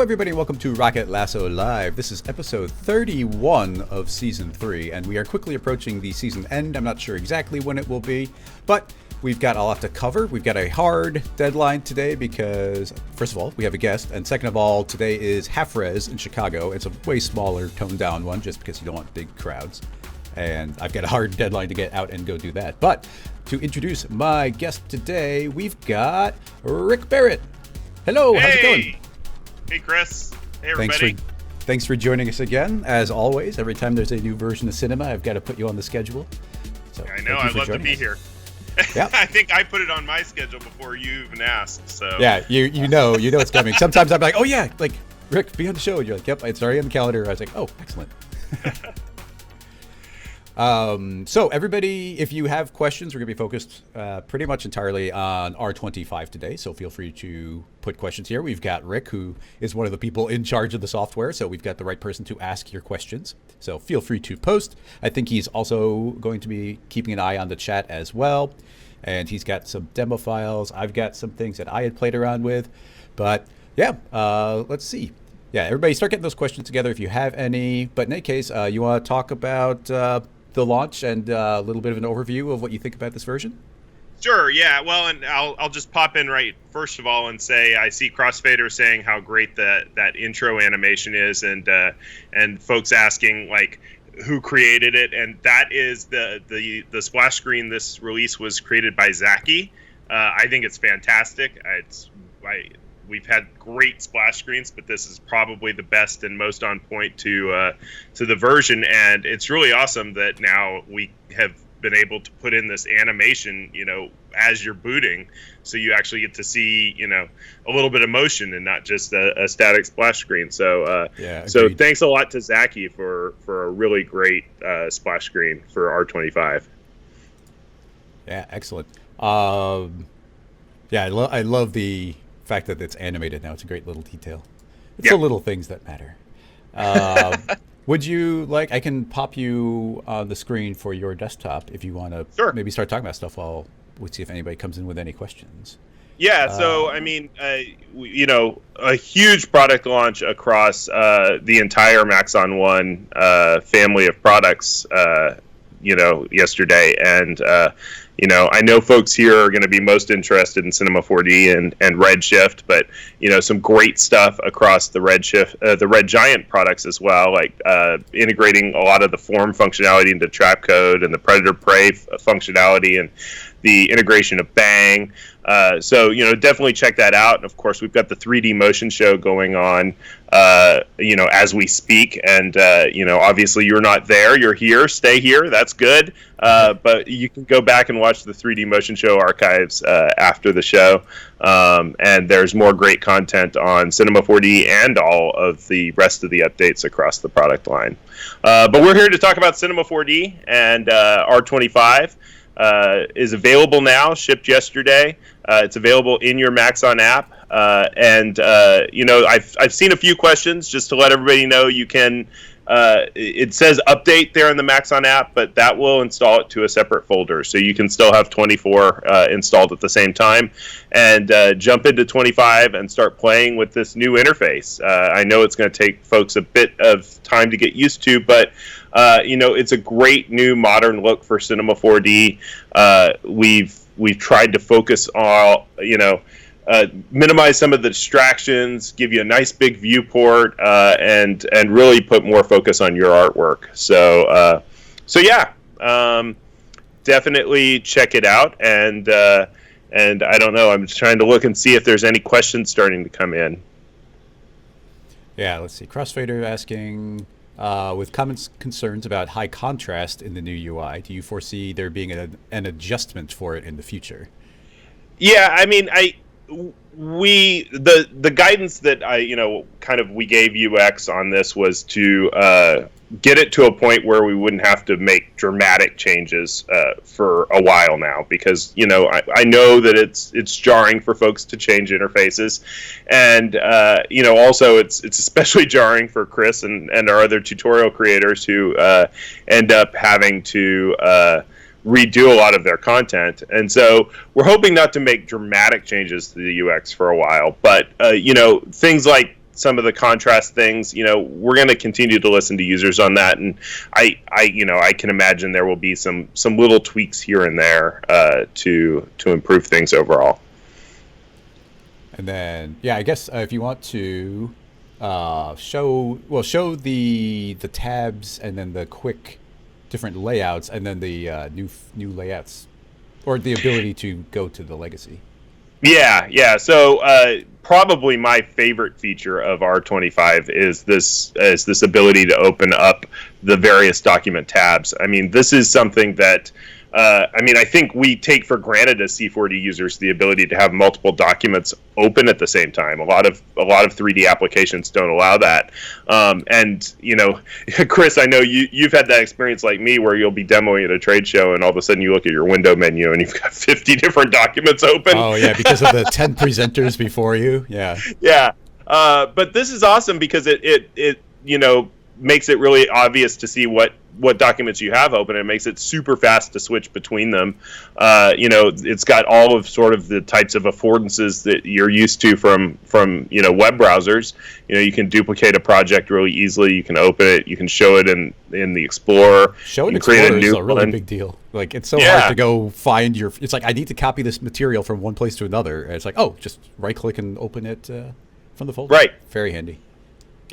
everybody, and welcome to Rocket Lasso Live. This is episode 31 of Season 3, and we are quickly approaching the season end. I'm not sure exactly when it will be, but we've got a lot to cover. We've got a hard deadline today because, first of all, we have a guest, and second of all, today is Half Res in Chicago. It's a way smaller, toned-down one, just because you don't want big crowds. And I've got a hard deadline to get out and go do that. But to introduce my guest today, we've got Rick Barret. Hello, how's it going? Hey, Chris. Hey, everybody. Thanks for joining us again. As always, every time there's a new version of cinema, I've got to put you on the schedule. So I know. I'd love to be here. Yep. I think I put it on my schedule before you even asked. So yeah, you know it's coming. Sometimes I'm like, oh yeah, like Rick, be on the show. And you're like, yep, it's already on the calendar. I was like, oh, excellent. So everybody, if you have questions, we're going to be focused pretty much entirely on R25 today. So feel free to put questions here. We've got Rick, who is one of the people in charge of the software. So we've got the right person to ask your questions. So feel free to post. I think he's also going to be keeping an eye on the chat as well. And he's got some demo files. I've got some things that I had played around with. But yeah, let's see. Yeah, everybody start getting those questions together if you have any. But in any case, you want to talk about the launch and a little bit of an overview of what you think about this version? Sure, yeah. Well, and I'll just pop in right first of all and say I see Crossfader saying how great that intro animation is, and folks asking like who created it, and that is the splash screen. This release was created by ZAKI. I think it's fantastic. We've had great splash screens, but this is probably the best and most on point to the version, and it's really awesome that now we have been able to put in this animation, as you're booting, so you actually get to see, a little bit of motion and not just a static splash screen. So, so thanks a lot to ZAKI for a really great splash screen for R25. Yeah, excellent. I love the fact that it's animated now. It's a great little detail. It's the little things that matter. Would you like, I can pop you on the screen for your desktop if you want to maybe start talking about stuff while we see if anybody comes in with any questions. Yeah, so I mean, a huge product launch across the entire Maxon One family of products, yesterday, and I know folks here are going to be most interested in Cinema 4D and Redshift, but some great stuff across the Redshift, the Red Giant products as well, like integrating a lot of the form functionality into Trapcode and the Predator Prey functionality and the integration of Bang. So definitely check that out. And of course, we've got the 3D motion show going on, as we speak. And obviously you're not there, you're here, stay here. That's good. But you can go back and watch the 3D motion show archives after the show. And there's more great content on Cinema 4D and all of the rest of the updates across the product line. But we're here to talk about Cinema 4D and R25. Is available now, shipped yesterday. It's available in your Maxon app. I've seen a few questions just to let everybody know you can, it says update there in the Maxon app, but that will install it to a separate folder. So you can still have 24 installed at the same time and jump into 25 and start playing with this new interface. I know it's going to take folks a bit of time to get used to, but it's a great new modern look for Cinema 4D. We've tried to focus on, minimize some of the distractions, give you a nice big viewport, and really put more focus on your artwork. So definitely check it out. And I don't know, I'm just trying to look and see if there's any questions starting to come in. Yeah, let's see. Crossfader asking, with common concerns about high contrast in the new UI, do you foresee there being an adjustment for it in the future? Yeah, I mean, the guidance that we gave UX on this was to get it to a point where we wouldn't have to make dramatic changes for a while now, because I know that it's jarring for folks to change interfaces, and also it's especially jarring for Chris and our other tutorial creators who end up having to redo a lot of their content. And so we're hoping not to make dramatic changes to the UX for a while, but things like some of the contrast things, we're going to continue to listen to users on that, and I can imagine there will be some little tweaks here and there to improve things overall. And then, I guess if you want to show the tabs and then the quick different layouts and then the new layouts, or the ability to go to the legacy. Yeah. So probably my favorite feature of R25 is this ability to open up the various document tabs. I mean, this is something that I think we take for granted as C4D users the ability to have multiple documents open at the same time. A lot of 3D applications don't allow that. And Chris, I know you've had that experience like me where you'll be demoing at a trade show and all of a sudden you look at your window menu and you've got 50 different documents open. Oh yeah, because of the 10 presenters before you. Yeah. Yeah. But this is awesome because it makes it really obvious to see what documents you have open. It makes it super fast to switch between them. It's got all of sort of the types of affordances that you're used to from web browsers. You can duplicate a project really easily. You can open it. You can show it in the Explorer. Show it in Explorer is a really big deal. Like, it's so hard to go find it's like, I need to copy this material from one place to another. And it's like, oh, just right click and open it from the folder. Right. Very handy.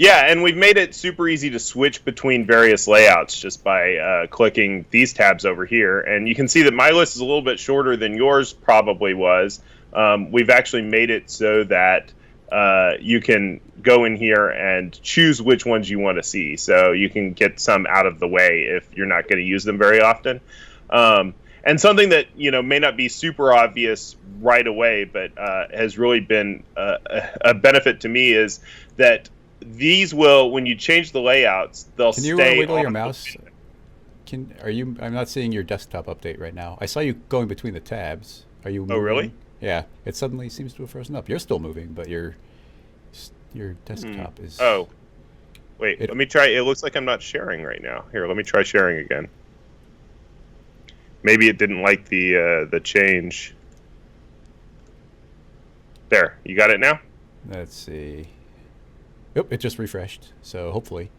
Yeah, and we've made it super easy to switch between various layouts just by clicking these tabs over here. And you can see that my list is a little bit shorter than yours probably was. We've actually made it so that you can go in here and choose which ones you want to see. So you can get some out of the way if you're not going to use them very often. And something that may not be super obvious right away, but has really been a benefit to me is that these will, when you change the layouts, they'll stay. Can you wiggle your mouse? I'm not seeing your desktop update right now. I saw you going between the tabs. Are you moving? Oh, really? Yeah. It suddenly seems to have frozen up. You're still moving, but your desktop is. Oh. Wait, let me try. It looks like I'm not sharing right now. Here, let me try sharing again. Maybe it didn't like the change. There, you got it now? Let's see. Yep, it just refreshed. So hopefully.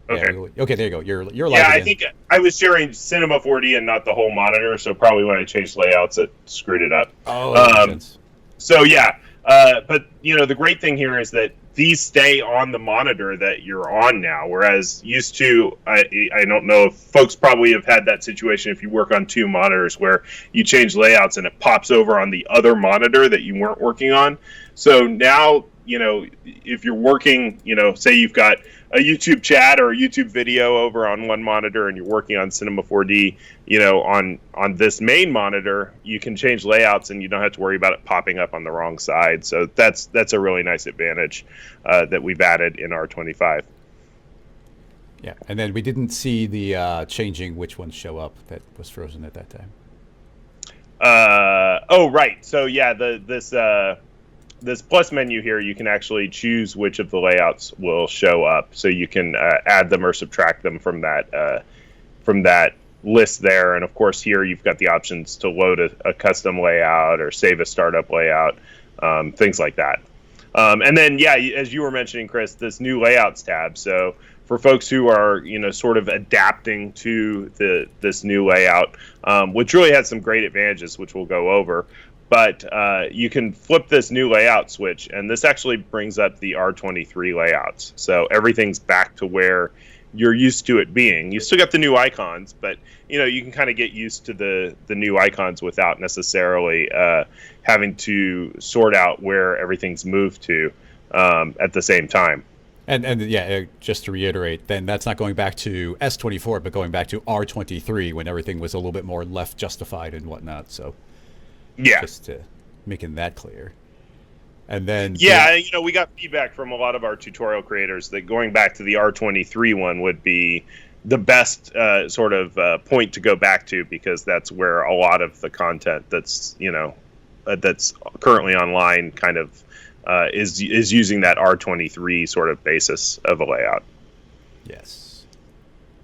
Okay. Yeah, okay, there you go. You're live again. Yeah, I think I was sharing Cinema 4D and not the whole monitor, so probably when I changed layouts, it screwed it up. Oh, that makes sense. So yeah, but the great thing here is that these stay on the monitor that you're on now, whereas used to, I don't know if folks probably have had that situation if you work on two monitors where you change layouts and it pops over on the other monitor that you weren't working on. So now, if you're working, say you've got a YouTube chat or a YouTube video over on one monitor and you're working on Cinema 4D, on this main monitor, you can change layouts and you don't have to worry about it popping up on the wrong side. So that's a really nice advantage that we've added in R25. Yeah, and then we didn't see the changing which ones show up that was frozen at that time. Oh, right. So yeah, this plus menu here, you can actually choose which of the layouts will show up. So you can add them or subtract them from that list there. And of course here you've got the options to load a custom layout or save a startup layout, things like that. And then, as you were mentioning, Chris, this new layouts tab. So for folks who are, sort of adapting to this new layout, which really has some great advantages, which we'll go over. But you can flip this new layout switch, and this actually brings up the R23 layouts. So everything's back to where you're used to it being. You still got the new icons, but you can kind of get used to the new icons without necessarily having to sort out where everything's moved to at the same time. And just to reiterate, then that's not going back to S24, but going back to R23 when everything was a little bit more left justified and whatnot. So. Yeah. Just to making that clear. And then... Yeah, we got feedback from a lot of our tutorial creators that going back to the R23 one would be the best sort of point to go back to, because that's where a lot of the content that's, that's currently online kind of is using that R23 sort of basis of a layout. Yes.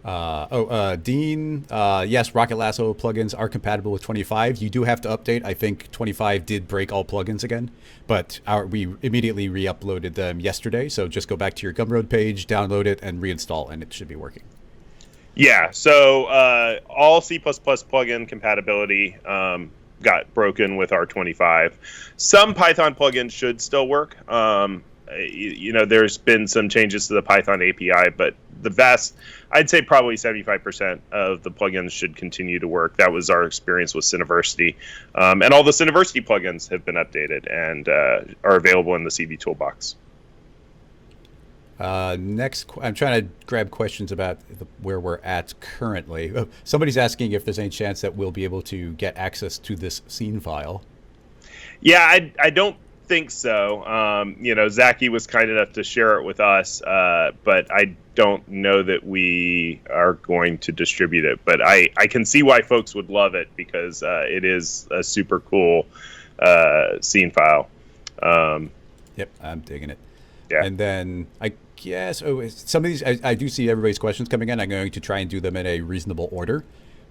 Dean, yes, Rocket Lasso plugins are compatible with 25. You do have to update. I think 25 did break all plugins again, but we immediately re-uploaded them yesterday. So just go back to your Gumroad page, download it, and reinstall, and it should be working. Yeah, so all C++ plugin compatibility got broken with R25. Some Python plugins should still work. There's been some changes to the Python API, but I'd say probably 75% of the plugins should continue to work. That was our experience with Cineversity. And all the Cineversity plugins have been updated and are available in the CV toolbox. Next, I'm trying to grab questions about where we're at currently. Somebody's asking if there's any chance that we'll be able to get access to this scene file. Yeah, I don't think so. ZAKI was kind enough to share it with us, but I don't know that we are going to distribute it. But I can see why folks would love it, because it is a super cool scene file. Yep, I'm digging it. Yeah. And then I guess some of these, I do see everybody's questions coming in. I'm going to try and do them in a reasonable order.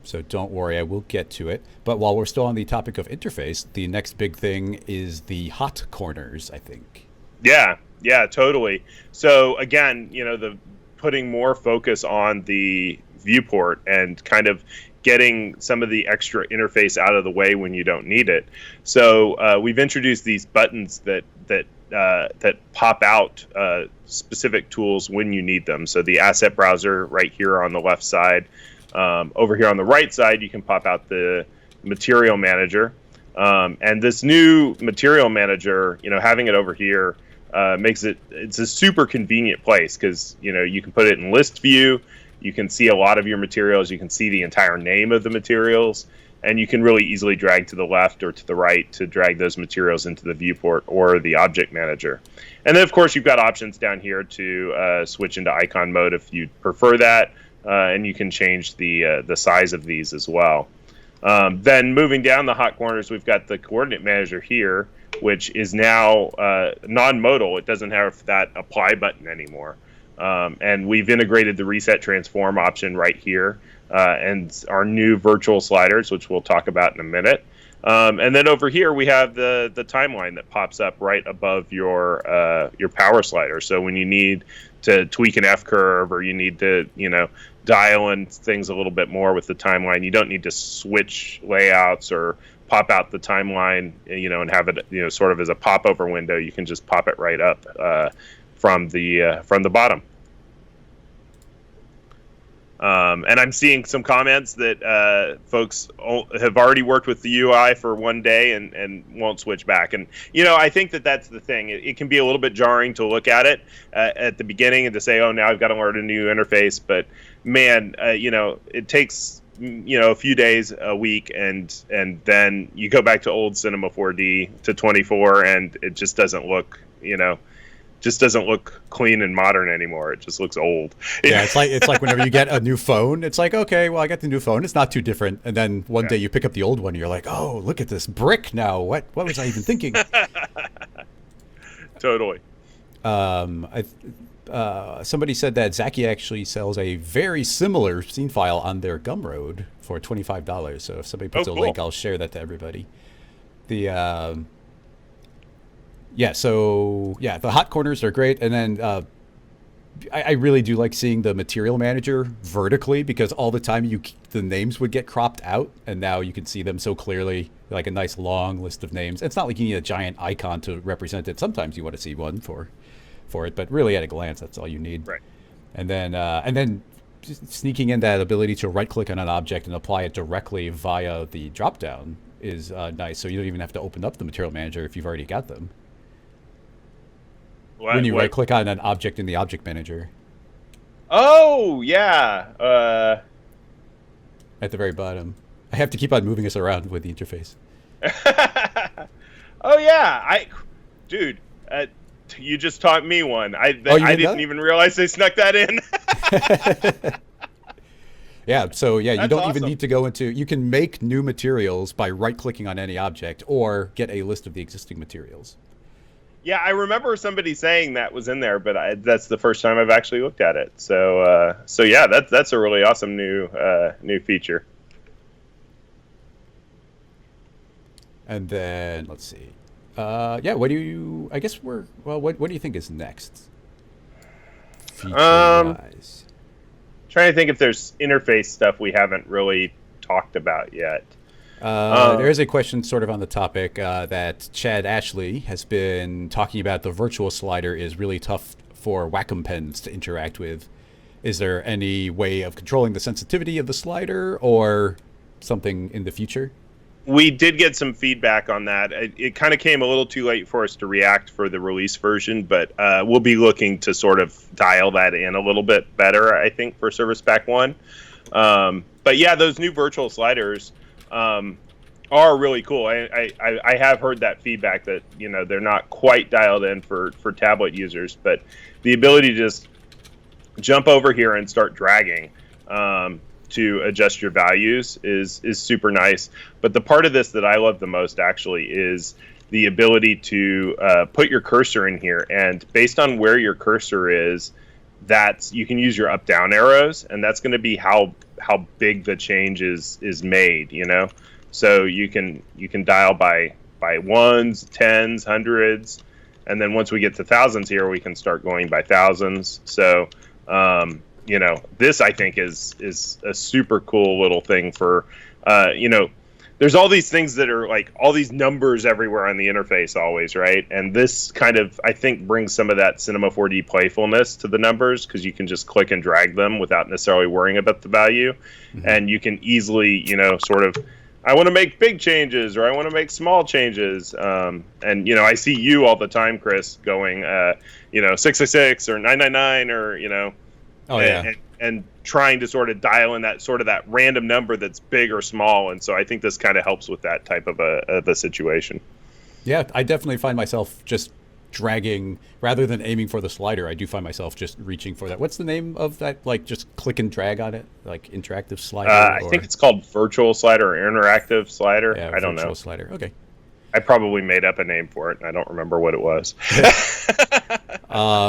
So don't worry, I will get to it. But while we're still on the topic of interface, the next big thing is the hot corners, I think. Yeah, totally. So again, the putting more focus on the viewport and kind of getting some of the extra interface out of the way when you don't need it. So we've introduced these buttons that pop out specific tools when you need them. So the asset browser right here on the left side. Over here on the right side, you can pop out the material manager. And this new material manager, having it over here makes it's a super convenient place, because, you can put it in list view. You can see a lot of your materials. You can see the entire name of the materials. And you can really easily drag to the left or to the right to drag those materials into the viewport or the object manager. And then, of course, you've got options down here to switch into icon mode if you prefer that. And you can change the size of these as well. Then moving down the hot corners, we've got the coordinate manager here, which is now non-modal. It doesn't have that apply button anymore. And we've integrated the reset transform option right here, and our new virtual sliders, which we'll talk about in a minute. And then over here we have the timeline that pops up right above your power slider. So when you need to tweak an F curve, or you need to dial in things a little bit more with the timeline, you don't need to switch layouts or pop out the timeline, and have it sort of as a popover window. You can just pop it right up from the bottom. And I'm seeing some comments that folks have already worked with the UI for one day and won't switch back. And, I think that's the thing. It can be a little bit jarring to look at it at the beginning and to say, oh, now I've got to learn a new interface. But, man, it takes, a few days, a week, and then you go back to old Cinema 4D to 24, and it just doesn't look, clean and modern anymore. It just looks old. Yeah, it's like whenever you get a new phone, it's like, okay, well, I got the new phone. It's not too different. And then one day you pick up the old one and you're like, oh, look at this brick now. What was I even thinking? Totally. Somebody said that ZAKI actually sells a very similar scene file on their Gumroad for $25. So if somebody puts a link, I'll share that to everybody. The the hot corners are great. And then I really do like seeing the material manager vertically, because all the time the names would get cropped out, and now you can see them so clearly, like a nice long list of names. It's not like you need a giant icon to represent it. Sometimes you want to see one for it, but really at a glance, that's all you need. Right. And then sneaking in that ability to right click on an object and apply it directly via the drop down is nice. So you don't even have to open up the material manager if you've already got them. When you right-click on an object in the object manager. Oh, yeah. At the very bottom. I have to keep on moving us around with the interface. Oh, yeah. Dude, you just taught me one. I didn't even realize they snuck that in. Yeah, so you don't awesome. even need to go into... You can make new materials by right-clicking on any object, or get a list of the existing materials. Yeah, I remember somebody saying that was in there, but that's the first time I've actually looked at it. So yeah, that's a really awesome new feature. And then let's see. Yeah, what do you? I guess what do you think is next? Feature wise, trying to think if there's interface stuff we haven't really talked about yet. There is a question sort of on the topic that Chad Ashley has been talking about. The virtual slider is really tough for Wacom pens to interact with. Is there any way of controlling the sensitivity of the slider or something in the future? We did get some feedback on that. It kind of came a little too late for us to react for the release version, but we'll be looking to sort of dial that in a little bit better, I think, for Service Pack 1. But yeah, those new virtual sliders are really cool. I have heard that feedback that, you know, they're not quite dialed in for tablet users, but the ability to just jump over here and start dragging to adjust your values is super nice. But the part of this that I love the most actually is the ability to put your cursor in here, and based on where your cursor is, you can use your up down arrows, and that's going to be how big the change is made, you know. So you can dial by ones, tens, hundreds, and then once we get to thousands here, we can start going by thousands. So you know, this I think is a super cool little thing for you know, there's all these things that are like all these numbers everywhere on the interface always, right? And this kind of, I think, brings some of that Cinema 4D playfulness to the numbers, because you can just click and drag them without necessarily worrying about the value. Mm-hmm. And you can easily, you know, sort of, I want to make big changes or I want to make small changes. And, you know, I see you all the time, Chris, going, you know, 666 or 999 or, you know, oh, yeah. And trying to sort of dial in that sort of that random number that's big or small. And so I think this kind of helps with that type of a situation. Yeah, I definitely find myself just dragging rather than aiming for the slider. I do find myself just reaching for that. What's the name of that? Like just click and drag on it, like interactive slider? I think it's called virtual slider or interactive slider. Yeah, I don't know. Virtual slider. Okay. I probably made up a name for it, and I don't remember what it was.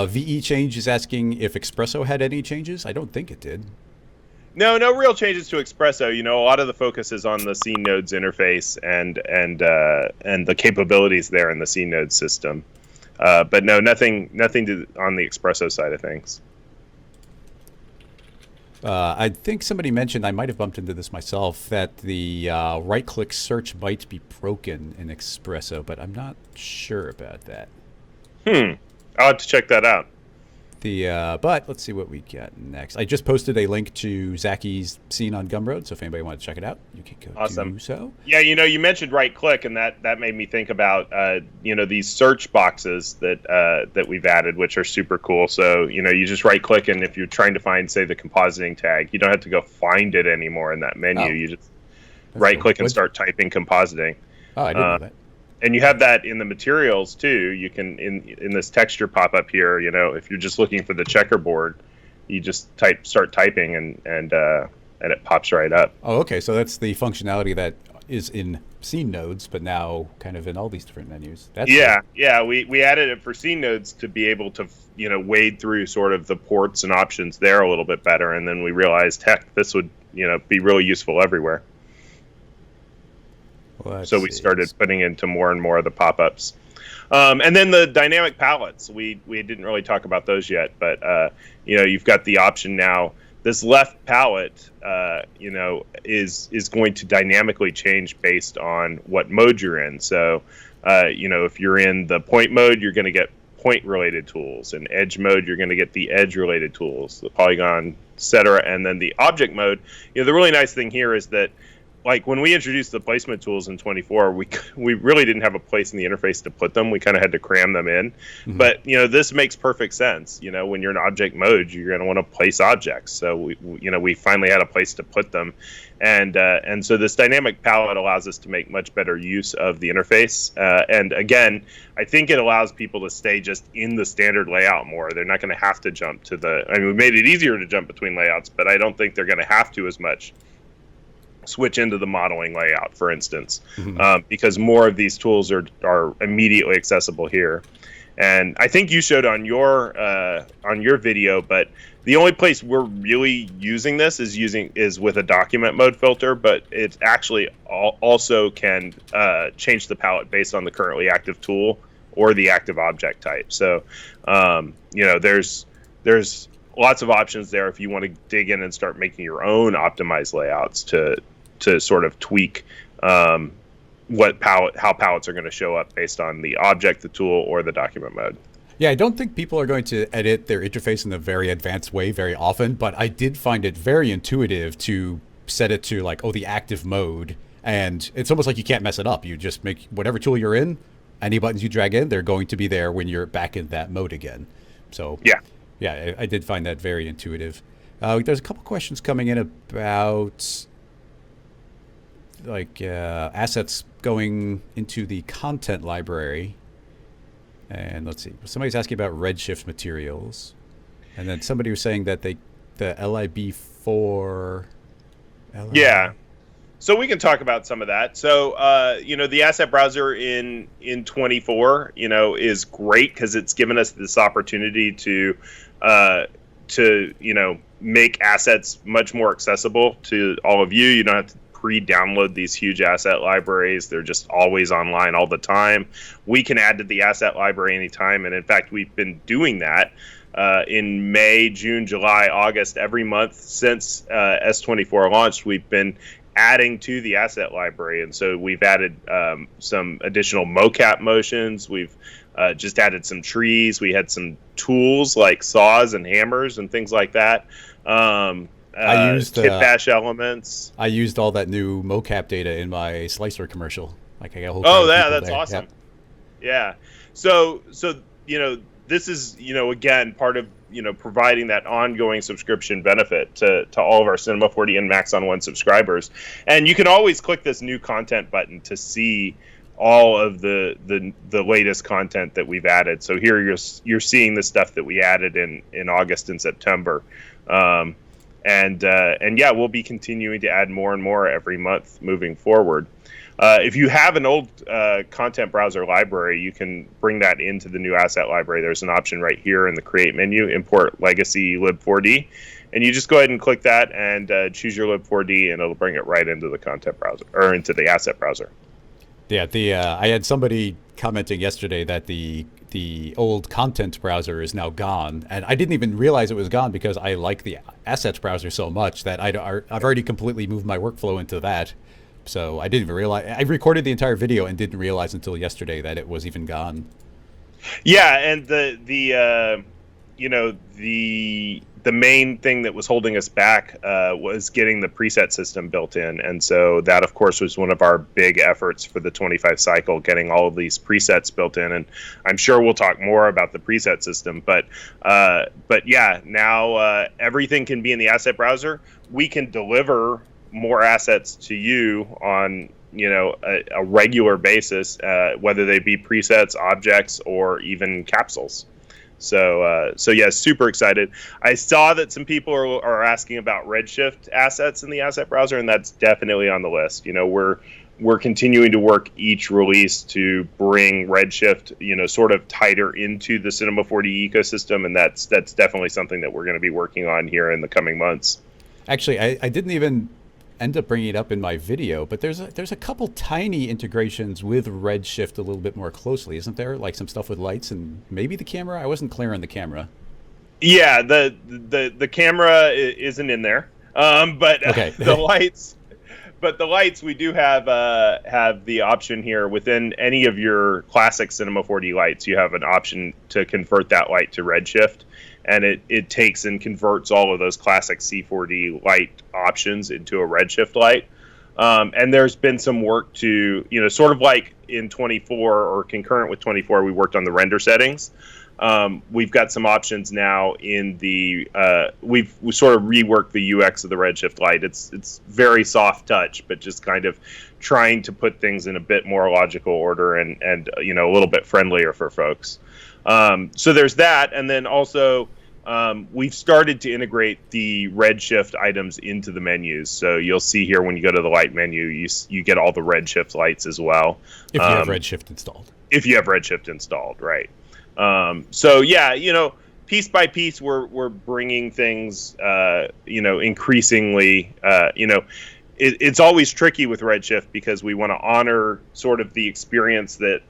VE Change is asking if Espresso had any changes. I don't think it did. No real changes to Espresso. You know, a lot of the focus is on the C nodes interface and the capabilities there in the C node system. But no, nothing on the Espresso side of things. I think somebody mentioned, I might have bumped into this myself, that the right-click search might be broken in Espresso, but I'm not sure about that. I'll have to check that out. But let's see what we get next. I just posted a link to ZAKI's scene on Gumroad, so if anybody wants to check it out, you can go do so. Yeah, you know, you mentioned right-click, and that made me think about, you know, these search boxes that we've added, which are super cool. So, you know, you just right-click, and if you're trying to find, say, the compositing tag, you don't have to go find it anymore in that menu. You just right-click and start typing compositing. Oh, I didn't know that. And you have that in the materials too. You can in this texture pop up here. You know, if you're just looking for the checkerboard, you just start typing, and it pops right up. Oh, okay. So that's the functionality that is in scene nodes, but now kind of in all these different menus. That's cool. Yeah. We added it for scene nodes to be able to, you know, wade through sort of the ports and options there a little bit better, and then we realized, heck, this would, you know, be really useful everywhere. So we started putting into more and more of the pop-ups. And then the dynamic palettes, we didn't really talk about those yet, but, you know, you've got the option now. This left palette, you know, is going to dynamically change based on what mode you're in. So, you know, if you're in the point mode, you're going to get point-related tools. In edge mode, you're going to get the edge-related tools, the polygon, etc. And then the object mode, you know, the really nice thing here is that, like when we introduced the placement tools in 24, we really didn't have a place in the interface to put them. We kind of had to cram them in. Mm-hmm. But, you know, this makes perfect sense. You know, when you're in object mode, you're going to want to place objects. So, we finally had a place to put them. And so this dynamic palette allows us to make much better use of the interface. And again, I think it allows people to stay just in the standard layout more. They're not going to have to jump to we made it easier to jump between layouts, but I don't think they're going to have to as much. Switch into the modeling layout, for instance, because more of these tools are immediately accessible here. And I think you showed on your video, but the only place we're really using this is with a document mode filter, but it actually also can change the palette based on the currently active tool or the active object type. So, there's lots of options there if you want to dig in and start making your own optimized layouts to sort of tweak how palettes are going to show up based on the object, the tool, or the document mode. Yeah, I don't think people are going to edit their interface in a very advanced way very often, but I did find it very intuitive to set it to the active mode, and it's almost like you can't mess it up. You just make whatever tool you're in, any buttons you drag in, they're going to be there when you're back in that mode again. So yeah, I did find that very intuitive. There's a couple questions coming in about assets going into the content library. And let's see, somebody's asking about Redshift materials. And then somebody was saying that the LIB4... Yeah. So we can talk about some of that. So, the asset browser in 24, is great because it's given us this opportunity to make assets much more accessible to all of you. You don't have to pre-download these huge asset libraries. They're just always online all the time. We can add to the asset library anytime. And in fact, we've been doing that in May, June, July, August, every month since S24 launched. We've been adding to the asset library. And so we've added some additional mocap motions. We've just added some trees. We had some tools like saws and hammers and things like that. I used kit bash elements. I used all that new mocap data in my Slicer commercial. I got a whole that's there. Awesome. Yep. Yeah. So this is again part of providing that ongoing subscription benefit to all of our Cinema 4D and Maxon One subscribers. And you can always click this new content button to see all of the latest content that we've added. So here you're seeing the stuff that we added in August and September. And we'll be continuing to add more and more every month moving forward. If you have an old content browser library, you can bring that into the new asset library. There's an option right here in the Create menu, Import Legacy Lib4D. And you just go ahead and click that and choose your Lib4D, and it'll bring it right into the content browser, or into the asset browser. Yeah, I had somebody commenting yesterday that the old content browser is now gone, and I didn't even realize it was gone because I like the assets browser so much that I've already completely moved my workflow into that. So I didn't even realize. I recorded the entire video and didn't realize until yesterday that it was even gone. Yeah, and the main thing that was holding us back was getting the preset system built in. And so that, of course, was one of our big efforts for the 25 cycle, getting all of these presets built in. And I'm sure we'll talk more about the preset system. But yeah, now everything can be in the asset browser. We can deliver more assets to you on a regular basis, whether they be presets, objects, or even capsules. So yeah, super excited. I saw that some people are asking about Redshift assets in the asset browser, and that's definitely on the list. We're continuing to work each release to bring Redshift, sort of tighter into the Cinema 4D ecosystem, and that's definitely something that we're going to be working on here in the coming months. Actually, I didn't even end up bringing it up in my video, but there's a couple tiny integrations with Redshift a little bit more closely, isn't there? Like some stuff with lights and maybe the camera. I wasn't clear on the camera. Yeah, the camera isn't in there, but okay. the lights we do have the option here within any of your classic Cinema 4D lights. You have an option to convert that light to Redshift. And it takes and converts all of those classic C4D light options into a Redshift light. And there's been some work to, sort of like in 24 or concurrent with 24, we worked on the render settings. We've got some options now in the, we sort of reworked the UX of the Redshift light. It's very soft touch, but just kind of trying to put things in a bit more logical order and a little bit friendlier for folks. So there's that, and then also we've started to integrate the Redshift items into the menus. So you'll see here when you go to the light menu, you get all the Redshift lights as well. If you have Redshift installed. If you have Redshift installed, right. So yeah, piece by piece, we're bringing things, increasingly, it's always tricky with Redshift because we want to honor sort of the experience that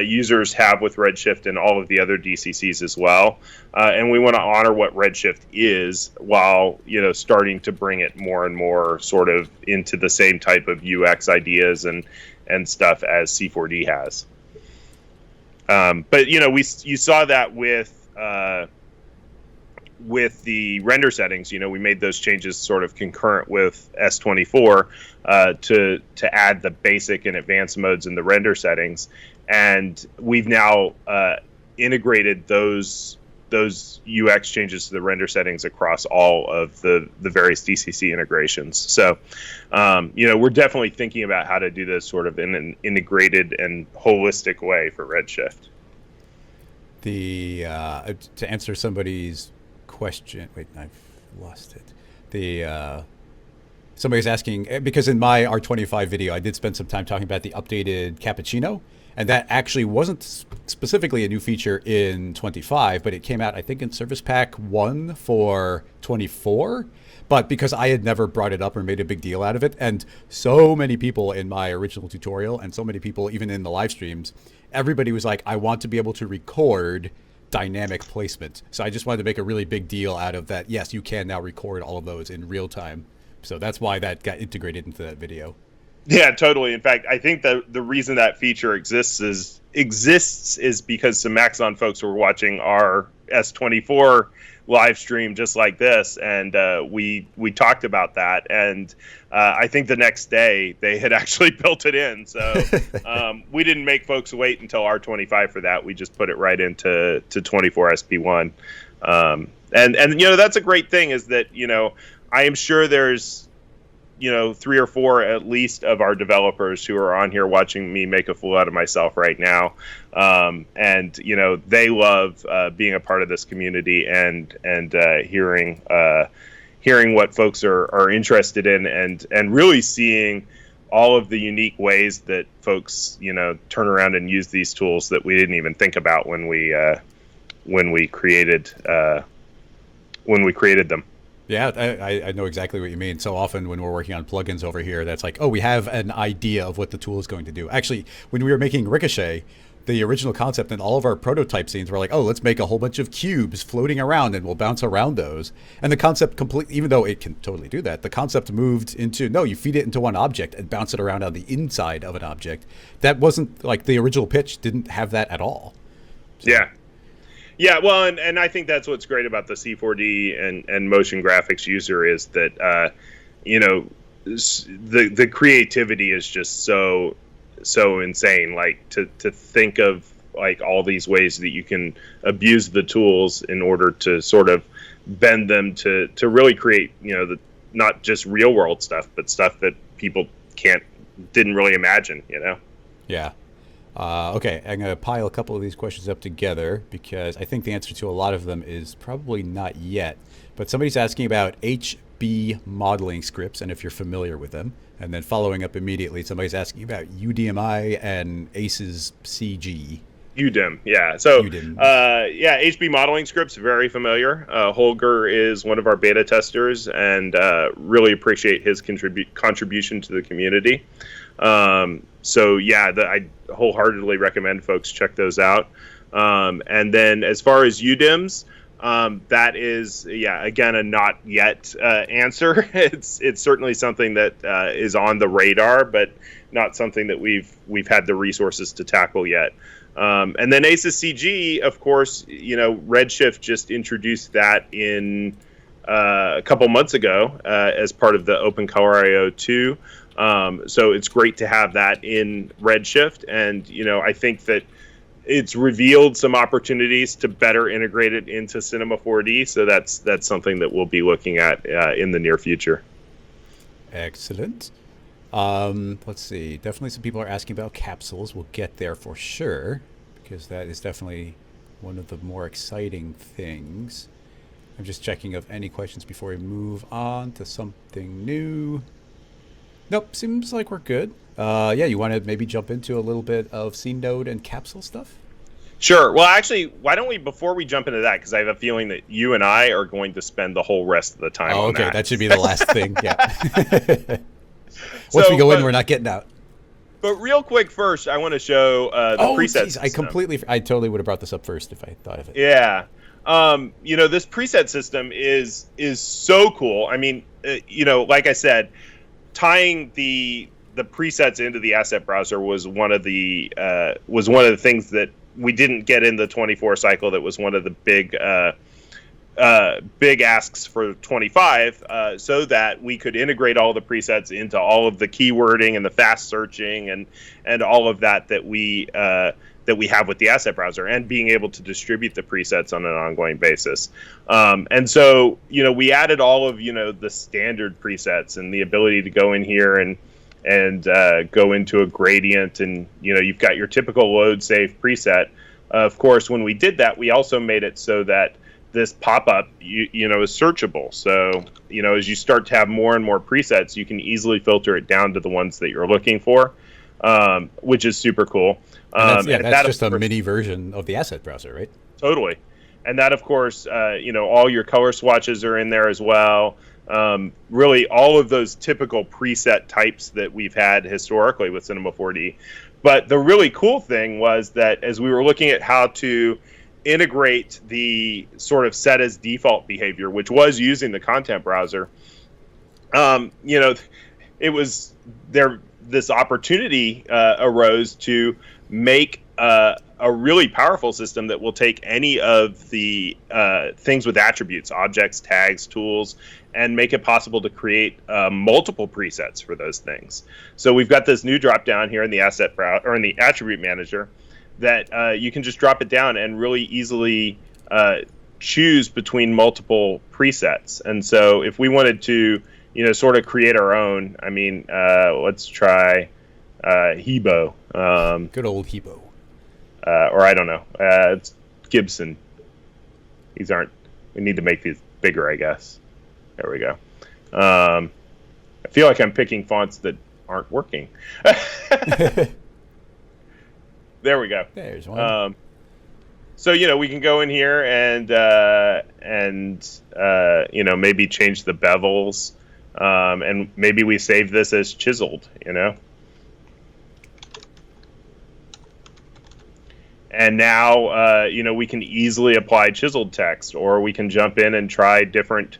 users have with Redshift and all of the other DCCs as well, and we want to honor what Redshift is while starting to bring it more and more sort of into the same type of UX ideas and stuff as C4D has. But you saw that with the render settings. We made those changes sort of concurrent with S24 to add the basic and advanced modes in the render settings, and we've now integrated those UX changes to the render settings across all of the various DCC integrations. So, we're definitely thinking about how to do this sort of in an integrated and holistic way for Redshift. To answer somebody's question, wait, I've lost it. Somebody's asking, because in my R25 video, I did spend some time talking about the updated cappuccino. And that actually wasn't specifically a new feature in 25, but it came out, I think, in Service Pack 1 for 24. But because I had never brought it up or made a big deal out of it, and so many people in my original tutorial and so many people even in the live streams, everybody was like, I want to be able to record dynamic placement. So I just wanted to make a really big deal out of that. Yes, you can now record all of those in real time. So that's why that got integrated into that video. Yeah, totally. In fact, I think the reason that feature exists is because some Maxon folks were watching our S24 live stream just like this, and we talked about that, and I think the next day they had actually built it in. So we didn't make folks wait until R25 for that. We just put it right into 24 SP1, and that's a great thing, is that I am sure there's 3 or 4 at least of our developers who are on here watching me make a fool out of myself right now, and they love being a part of this community and hearing what folks are interested in, and really seeing all of the unique ways that folks turn around and use these tools that we didn't even think about when we created them. Yeah, I know exactly what you mean. So often when we're working on plugins over here, that's like, oh, we have an idea of what the tool is going to do. Actually, when we were making Ricochet, the original concept in all of our prototype scenes were like, oh, let's make a whole bunch of cubes floating around and we'll bounce around those. And the concept even though it can totally do that, the concept moved into, no, you feed it into one object and bounce it around on the inside of an object. That wasn't like the original pitch didn't have that at all. So, yeah, well, and I think that's what's great about the C4D and motion graphics user is that, the creativity is just so insane. Like to think of like all these ways that you can abuse the tools in order to sort of bend them to really create, not just real world stuff, but stuff that people didn't really imagine, Yeah. Okay, I'm going to pile a couple of these questions up together because I think the answer to a lot of them is probably not yet. But somebody's asking about HB modeling scripts and if you're familiar with them. And then following up immediately, somebody's asking about UDMI and ACES CG. UDIM, yeah. So, HB modeling scripts, very familiar. Holger is one of our beta testers, and really appreciate his contribution to the community. I wholeheartedly recommend folks check those out. And then as far as UDIMs, that is, again, a not yet answer. It's certainly something that is on the radar, but not something that we've had the resources to tackle yet. And then ACES CG, of course, Redshift just introduced that in a couple months ago as part of the Open Color IO 2. So it's great to have that in Redshift, and I think that it's revealed some opportunities to better integrate it into Cinema 4D. So that's something that we'll be looking at in the near future. Excellent. Let's see. Definitely some people are asking about capsules. We'll get there for sure, because that is definitely one of the more exciting things. I'm just checking of any questions before we move on to something new. Nope, seems like we're good. You want to maybe jump into a little bit of scene node and capsule stuff? Sure. Well, actually, why don't we, before we jump into that, because I have a feeling that you and I are going to spend the whole rest of the time on okay. that. That should be the last thing. Yeah. Once we go in, we're not getting out. But real quick, first, I want to show the preset system. I totally would have brought this up first if I thought of it. Yeah. This preset system is so cool. I mean, like I said, tying the presets into the asset browser was one of the things that we didn't get in the 24 cycle. That was one of the big asks for 25, so that we could integrate all the presets into all of the keywording and the fast searching and all of that we have with the asset browser, and being able to distribute the presets on an ongoing basis. And so, we added all of, the standard presets and the ability to go in here and go into a gradient, and, you've got your typical load save preset. Of course, when we did that, we also made it so that this pop-up, is searchable. So, as you start to have more and more presets, you can easily filter it down to the ones that you're looking for, which is super cool. That's just a mini version of the asset browser, right? Totally. And that, of course, all your color swatches are in there as well. Really, all of those typical preset types that we've had historically with Cinema 4D. But the really cool thing was that as we were looking at how to integrate the sort of set as default behavior, which was using the content browser, it was there. This opportunity arose to make a really powerful system that will take any of the things with attributes, objects, tags, tools, and make it possible to create multiple presets for those things. So we've got this new drop down here in the asset browser, or in the attribute manager, that you can just drop it down and really easily choose between multiple presets. And so if we wanted to, sort of create our own, let's try Hebo. Good old Hebo. Or I don't know. It's Gibson. We need to make these bigger, I guess. There we go. I feel like I'm picking fonts that aren't working. There we go. There's one. So we can go in here and maybe change the bevels, and maybe we save this as chiseled, And now we can easily apply chiseled text, or we can jump in and try different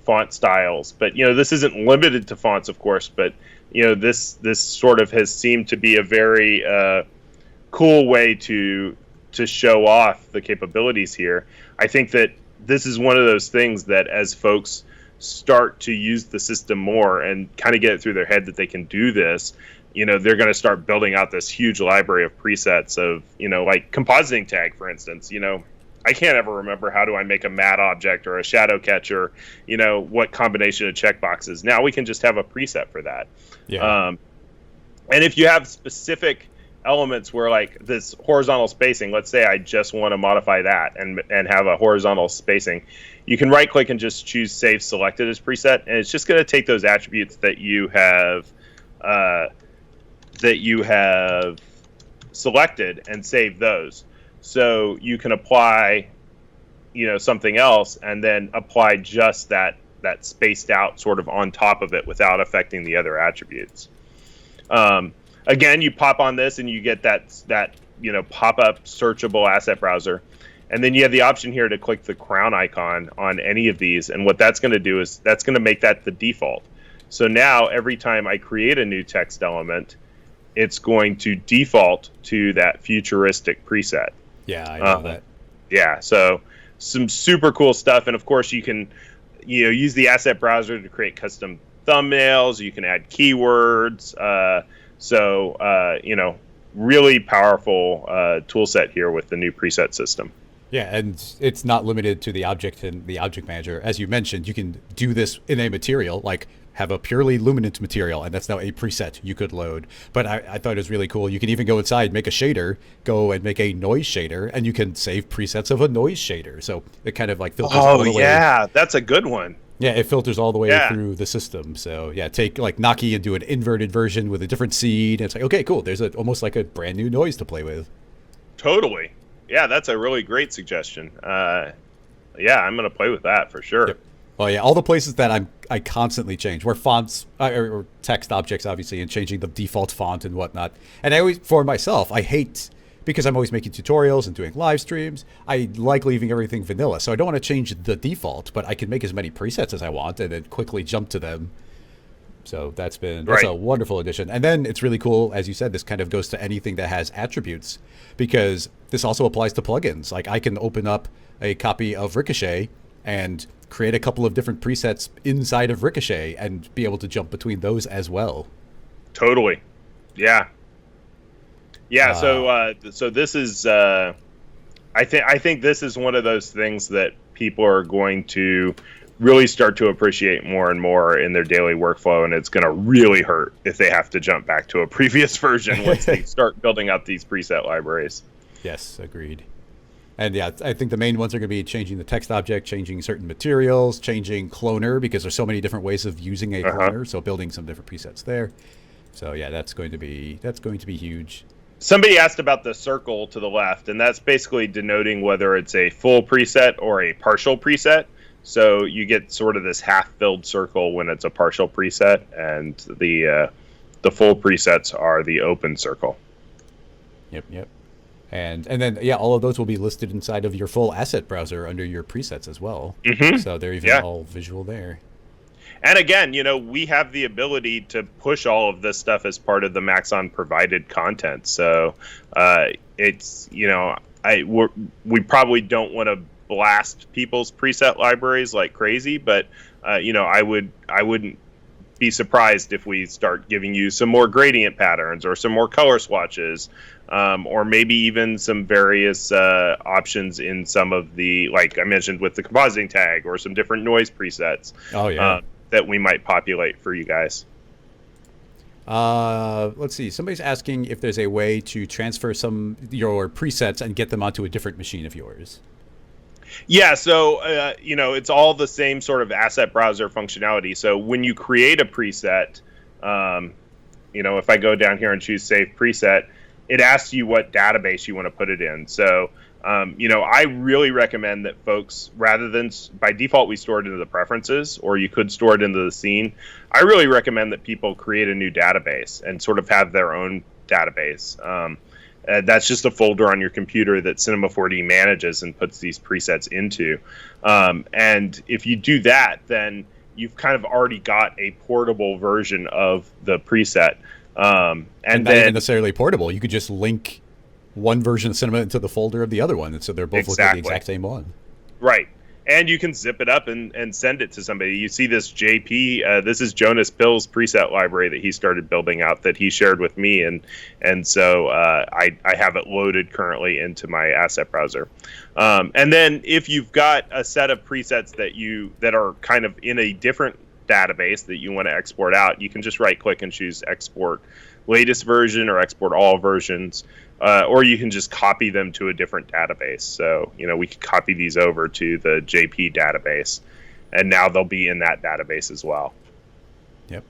font styles. But this isn't limited to fonts, of course. But this sort of has seemed to be a very cool way to show off the capabilities here. I think that this is one of those things that as folks start to use the system more and kind of get it through their head that they can do this, they're going to start building out this huge library of presets of, like compositing tag, for instance. I can't ever remember how do I make a matte object or a shadow catcher, what combination of checkboxes. Now we can just have a preset for that. Yeah. And if you have specific elements where, like, this horizontal spacing, let's say I just want to modify that and have a horizontal spacing, you can right click and just choose save selected as preset, and it's just going to take those attributes that you have selected and save those. So you can apply something else and then apply just that spaced out sort of on top of it without affecting the other attributes. Again, you pop on this and you get that pop-up searchable asset browser. And then you have the option here to click the crown icon on any of these. And what that's going to do is that's going to make that the default. So now every time I create a new text element, it's going to default to that futuristic preset. Yeah, I know that. Yeah, so some super cool stuff. And of course, you can use the asset browser to create custom thumbnails. You can add keywords. Really powerful tool set here with the new preset system. Yeah, and it's not limited to the object and the object manager. As you mentioned, you can do this in a material, like have a purely luminance material, and that's now a preset you could load. But I thought it was really cool. You can even go inside, make a shader, go and make a noise shader, and you can save presets of a noise shader. So it kind of like filters all the way. Oh, yeah, that's a good one. Yeah, it filters all the way through the system. So yeah, take like ZAKI and do an inverted version with a different seed. And it's like, okay, cool. There's almost like a brand new noise to play with. Totally. Yeah, that's a really great suggestion. Yeah, I'm going to play with that for sure. Yep. Well, yeah, all the places that I constantly change, where fonts or text objects, obviously, and changing the default font and whatnot. And I always, for myself, I hate, because I'm always making tutorials and doing live streams, I like leaving everything vanilla. So I don't want to change the default, but I can make as many presets as I want and then quickly jump to them. So that's a wonderful addition. And then it's really cool, as you said, this kind of goes to anything that has attributes, because this also applies to plugins. Like I can open up a copy of Ricochet and create a couple of different presets inside of Ricochet and be able to jump between those as well. Totally. Yeah. Yeah. So this is, I think this is one of those things that people are going to really start to appreciate more and more in their daily workflow. And it's going to really hurt if they have to jump back to a previous version once they start building up these preset libraries. Yes, agreed. And yeah, I think the main ones are going to be changing the text object, changing certain materials, changing cloner, because there's so many different ways of using a cloner. So building some different presets there. So yeah, that's going to be huge. Somebody asked about the circle to the left, and that's basically denoting whether it's a full preset or a partial preset. So you get sort of this half-filled circle when it's a partial preset, and the full presets are the open circle. Yep. And then, yeah, all of those will be listed inside of your full asset browser under your presets as well. Mm-hmm. So they're even all visual there. And again, we have the ability to push all of this stuff as part of the Maxon provided content. So it's, we probably don't want to blast people's preset libraries like crazy, but, I wouldn't be surprised if we start giving you some more gradient patterns or some more color swatches, or maybe even some various options in some of the, like I mentioned with the compositing tag, or some different noise presets. Oh yeah. That we might populate for you guys. Let's see. Somebody's asking if there's a way to transfer your presets and get them onto a different machine of yours. Yeah, so, it's all the same sort of asset browser functionality. So when you create a preset, if I go down here and choose Save Preset, it asks you what database you want to put it in. So, I really recommend that folks, rather than, by default, we store it into the preferences, or you could store it into the scene. I really recommend that people create a new database and sort of have their own database. That's just a folder on your computer that Cinema 4D manages and puts these presets into. And if you do that, then you've kind of already got a portable version of the preset. And not then even necessarily portable. You could just link one version of Cinema into the folder of the other one, and so they're both looking at the exact same one. Right. And you can zip it up and send it to somebody. You see this JP, this is Jonas Pill's preset library that he started building out that he shared with me. And so I have it loaded currently into my asset browser. And then if you've got a set of presets that are kind of in a different database that you want to export out, you can just right click and choose export latest version or export all versions. Or you can just copy them to a different database. So, we could copy these over to the JP database, and now they'll be in that database as well. Yep.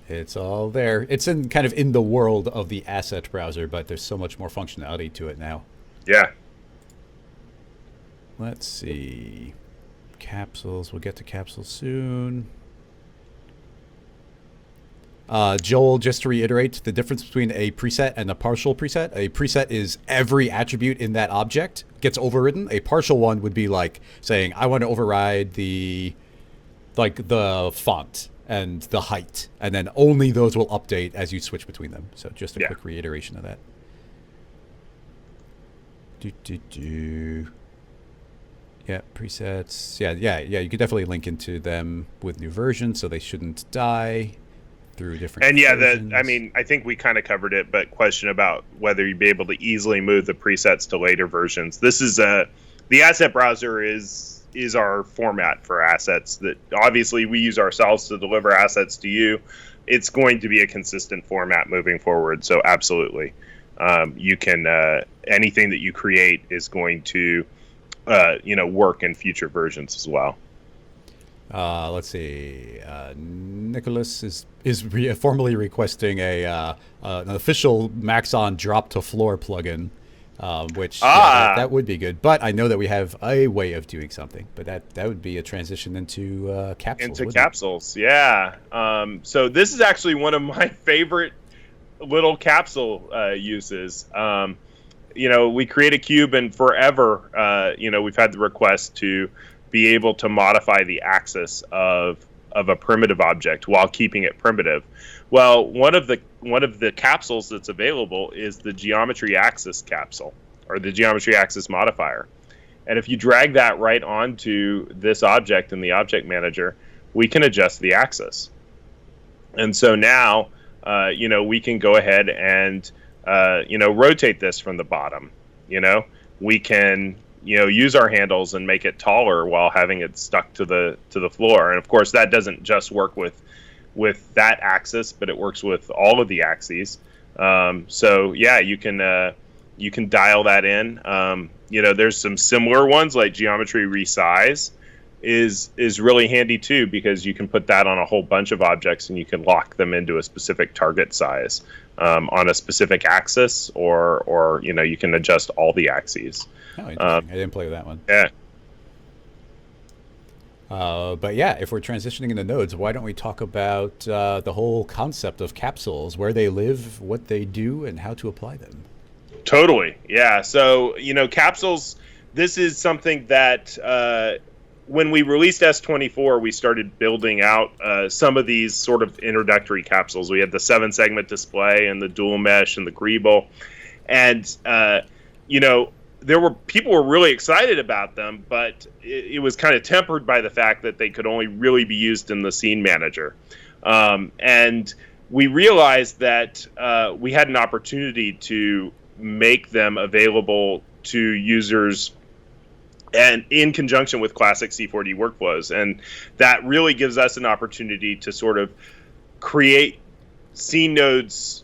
It's all there. It's kind of in the world of the asset browser, but there's so much more functionality to it now. Yeah. Let's see. Capsules. We'll get to capsules soon. Joel, just to reiterate, the difference between a preset and a partial preset. A preset is every attribute in that object gets overridden. A partial one would be like saying, I want to override the font and the height, and then only those will update as you switch between them. So just a quick reiteration of that. Yeah, presets. Yeah. You could definitely link into them with new versions, so they shouldn't die. Through different versions. I think we kind of covered it, but question about whether you'd be able to easily move the presets to later versions. This is the asset browser is our format for assets that obviously we use ourselves to deliver assets to you. It's going to be a consistent format moving forward. So absolutely, you can anything that you create is going to work in future versions as well. Let's see. Nicholas is formally requesting an official Maxon drop to floor plugin which Ah, that would be good. But I know that we have a way of doing something. But that would be a transition into capsules. into Wouldn't it? capsules. Yeah. So this is actually one of my favorite little capsule uses. We create a cube, and forever, we've had the request to be able to modify the axis of a primitive object while keeping it primitive. Well, one of the capsules that's available is the geometry axis capsule, or the geometry axis modifier. And if you drag that right onto this object in the object manager, we can adjust the axis. And so now, we can go ahead and, rotate this from the bottom. We can, use our handles and make it taller while having it stuck to the floor. And of course, that doesn't just work with that axis, but it works with all of the axes. So yeah, you can dial that in. There's some similar ones like geometry resize is really handy too, because you can put that on a whole bunch of objects and you can lock them into a specific target size on a specific axis, or you can adjust all the axes. Oh, interesting. I didn't play with that one. Yeah. But yeah, if we're transitioning into nodes, why don't we talk about the whole concept of capsules, where they live, what they do, and how to apply them? Totally. Yeah. So, capsules, this is something that when we released S24, we started building out some of these sort of introductory capsules. We had the 7-segment display and the dual mesh and the greeble. And, people were really excited about them, but it was kind of tempered by the fact that they could only really be used in the scene manager. And we realized that we had an opportunity to make them available to users and in conjunction with classic C4D workflows. And that really gives us an opportunity to sort of create scene nodes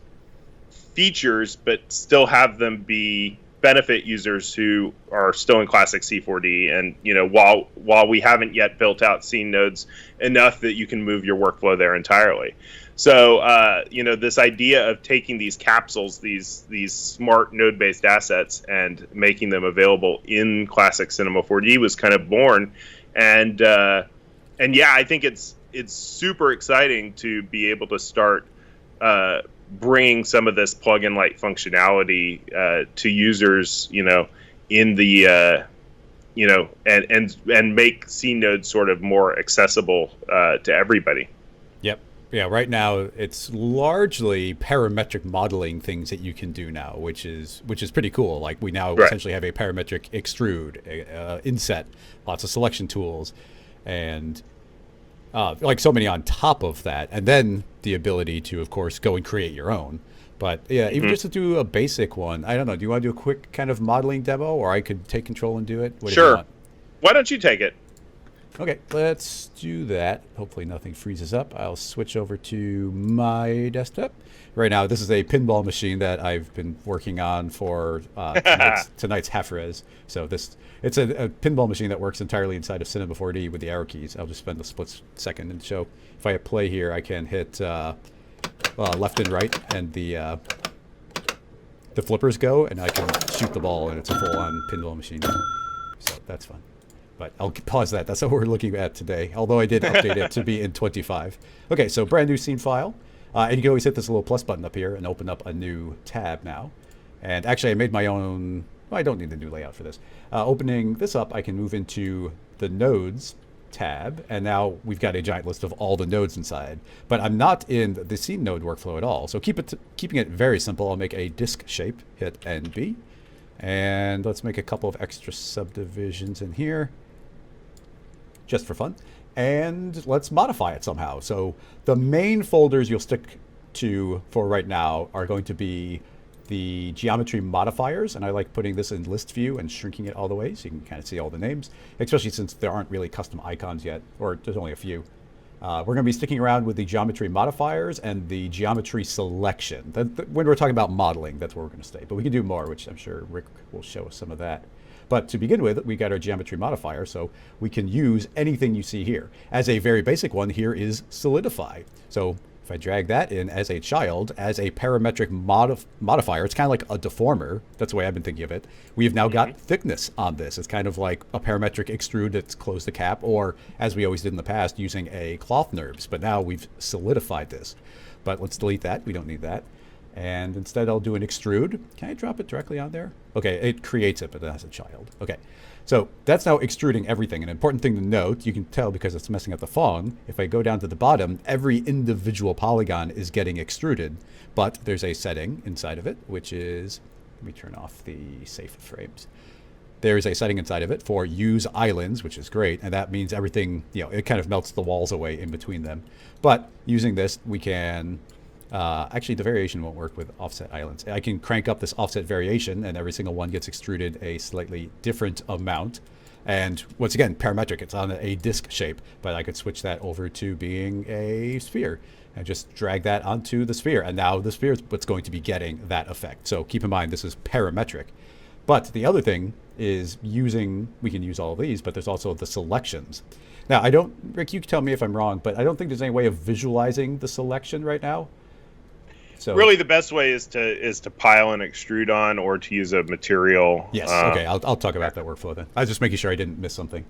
features, but still have them be benefit users who are still in classic C4D. And, while we haven't yet built out scene nodes enough that you can move your workflow there entirely. So, this idea of taking these capsules, these smart node-based assets, and making them available in classic Cinema 4D was kind of born. And yeah, I think it's super exciting to be able to start bringing some of this plug-in light functionality to users, in the and make scene nodes sort of more accessible to everybody. Yep. Yeah, right now it's largely parametric modeling things that you can do now, which is pretty cool. Like we now essentially have a parametric extrude, inset, lots of selection tools, and like so many on top of that, and then the ability to, of course, go and create your own. But yeah, even just to do a basic one, I don't know. Do you want to do a quick kind of modeling demo, or I could take control and do it? What do you want? Why don't you take it? Okay, let's do that. Hopefully nothing freezes up. I'll switch over to my desktop. Right now, this is a pinball machine that I've been working on for tonight's half-res. So it's a pinball machine that works entirely inside of Cinema 4D with the arrow keys. I'll just spend a split second and show. If I hit play here, I can hit left and right, and the flippers go, and I can shoot the ball, and it's a full-on pinball machine. So that's fun. But I'll pause that. That's what we're looking at today, although I did update it to be in 25. Okay, so brand new scene file. And you can always hit this little plus button up here and open up a new tab now. And actually, I made my own. Well, I don't need the new layout for this. Opening this up, I can move into the nodes tab. And now we've got a giant list of all the nodes inside. But I'm not in the scene node workflow at all. So keeping it very simple, I'll make a disk shape, hit NB. And let's make a couple of extra subdivisions in here, just for fun, and let's modify it somehow. So the main folders you'll stick to for right now are going to be the geometry modifiers, and I like putting this in list view and shrinking it all the way so you can kind of see all the names, especially since there aren't really custom icons yet, or there's only a few. We're going to be sticking around with the geometry modifiers and the geometry selection. When we're talking about modeling, that's where we're going to stay. But we can do more, which I'm sure Rick will show us some of that. But to begin with, we got our geometry modifier, so we can use anything you see here. As a very basic one, here is solidify. So If I drag that in as a child, as a parametric modifier, it's kind of like a deformer. That's the way I've been thinking of it. We have now got thickness on this. It's kind of like a parametric extrude that's closed the cap, or as we always did in the past, using a cloth NURBS. But now we've solidified this. But let's delete that. We don't need that. And instead I'll do an extrude. Can I drop it directly on there? Okay, it creates it, but as a child. Okay, so that's now extruding everything. An important thing to note, you can tell because it's messing up the Phong, if I go down to the bottom, every individual polygon is getting extruded, but there's a setting inside of it, which is, let me turn off the safe frames. There's a setting inside of it for use islands, which is great, and that means everything, it kind of melts the walls away in between them. But using this, we can... actually, the variation won't work with offset islands. I can crank up this offset variation, and every single one gets extruded a slightly different amount. And once again, parametric, it's on a disc shape, but I could switch that over to being a sphere and just drag that onto the sphere. And now the sphere is what's going to be getting that effect. So keep in mind, this is parametric. But the other thing is we can use all of these, but there's also the selections. Now, Rick, you can tell me if I'm wrong, but I don't think there's any way of visualizing the selection right now. So really, the best way is to pile and extrude on, or to use a material. Yes. Okay. I'll talk about that workflow then. I was just making sure I didn't miss something.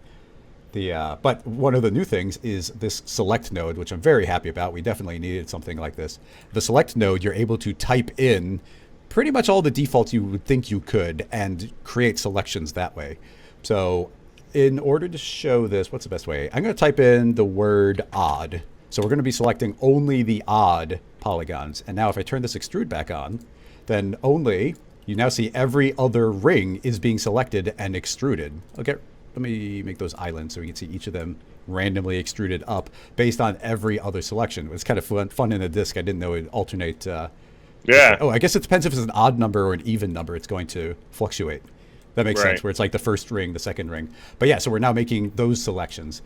But one of the new things is this select node, which I'm very happy about. We definitely needed something like this. The select node, you're able to type in pretty much all the defaults you would think you could and create selections that way. So in order to show this, what's the best way? I'm going to type in the word odd. So we're going to be selecting only the odd polygons. And now if I turn this extrude back on, then you now see every other ring is being selected and extruded. Okay, let me make those islands so we can see each of them randomly extruded up based on every other selection. It's kind of fun in a disk. I didn't know it would alternate. Yeah. Oh, I guess it depends if it's an odd number or an even number. It's going to fluctuate. That makes sense, where it's like the first ring, the second ring. But yeah, so we're now making those selections.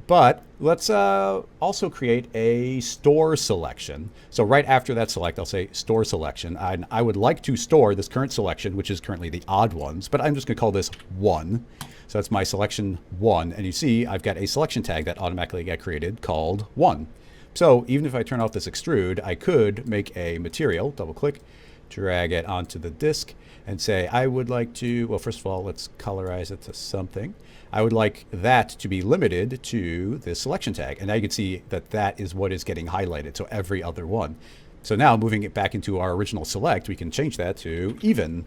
But let's also create a store selection. So right after that select, I'll say store selection. And I would like to store this current selection, which is currently the odd ones, but I'm just going to call this 1. So that's my selection 1. And you see I've got a selection tag that automatically got created called 1. So even if I turn off this extrude, I could make a material, double click, drag it onto the disk, and say I would like to, well, first of all, let's colorize it to something. I would like that to be limited to this selection tag. And now you can see that that is what is getting highlighted, so every other one. So now moving it back into our original select, we can change that to even.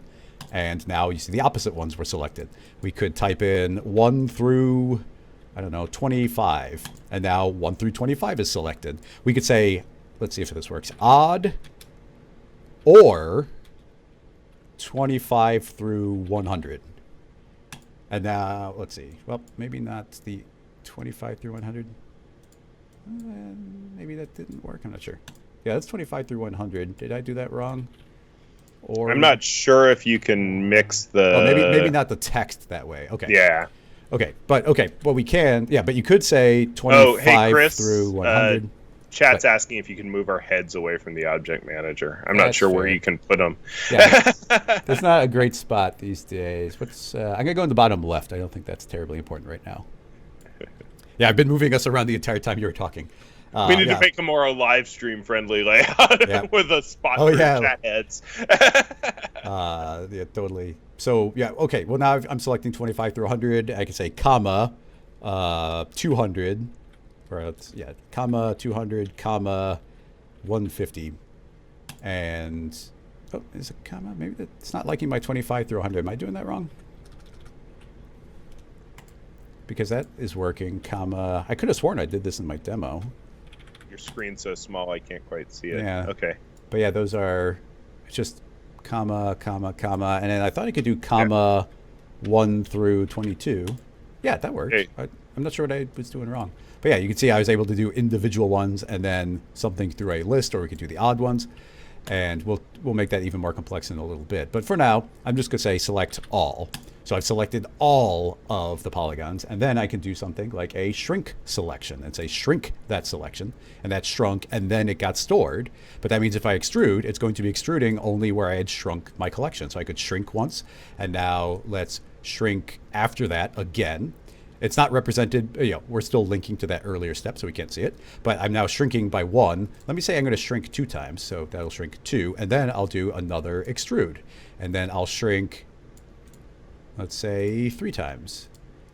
And now you see the opposite ones were selected. We could type in 1 through, 25. And now 1 through 25 is selected. We could say, let's see if this works, odd or 25 through 100. And now, let's see. Well, maybe not the 25 through 100. Maybe that didn't work. I'm not sure. Yeah, that's 25 through 100. Did I do that wrong? Or I'm not sure if you can mix the... Oh, maybe not the text that way. Okay. Yeah. Okay, well, we can. Yeah, but you could say 25 Chris, through 100. Chat's asking if you can move our heads away from the object manager. I'm not sure where you can put them. Yeah, there's not a great spot these days. I'm going to go in the bottom left. I don't think that's terribly important right now. Yeah, I've been moving us around the entire time you were talking. We need to make a more live stream friendly layout with a spot for chat heads. Yeah, totally. So, yeah, okay. Well, now I'm selecting 25 through 100. I can say comma 200. Or comma 200, comma 150. And, is it comma? Maybe it's not liking my 25 through 100. Am I doing that wrong? Because that is working, comma. I could have sworn I did this in my demo. Your screen's so small I can't quite see it. Yeah. Okay. But yeah, those are just comma, comma, comma. And then I thought I could do comma 1 through 22. Yeah, that works. Hey. I'm not sure what I was doing wrong. But yeah, you can see I was able to do individual ones and then something through a list, or we could do the odd ones. And we'll make that even more complex in a little bit. But for now, I'm just going to say select all. So I've selected all of the polygons, and then I can do something like a shrink selection and say shrink that selection, and that shrunk, and then it got stored. But that means if I extrude, it's going to be extruding only where I had shrunk my collection. So I could shrink once, and now let's shrink after that again. It's not represented, we're still linking to that earlier step, so we can't see it. But I'm now shrinking by 1. Let me say I'm going to shrink 2 times, so that'll shrink 2. And then I'll do another extrude. And then I'll shrink, let's say, 3 times.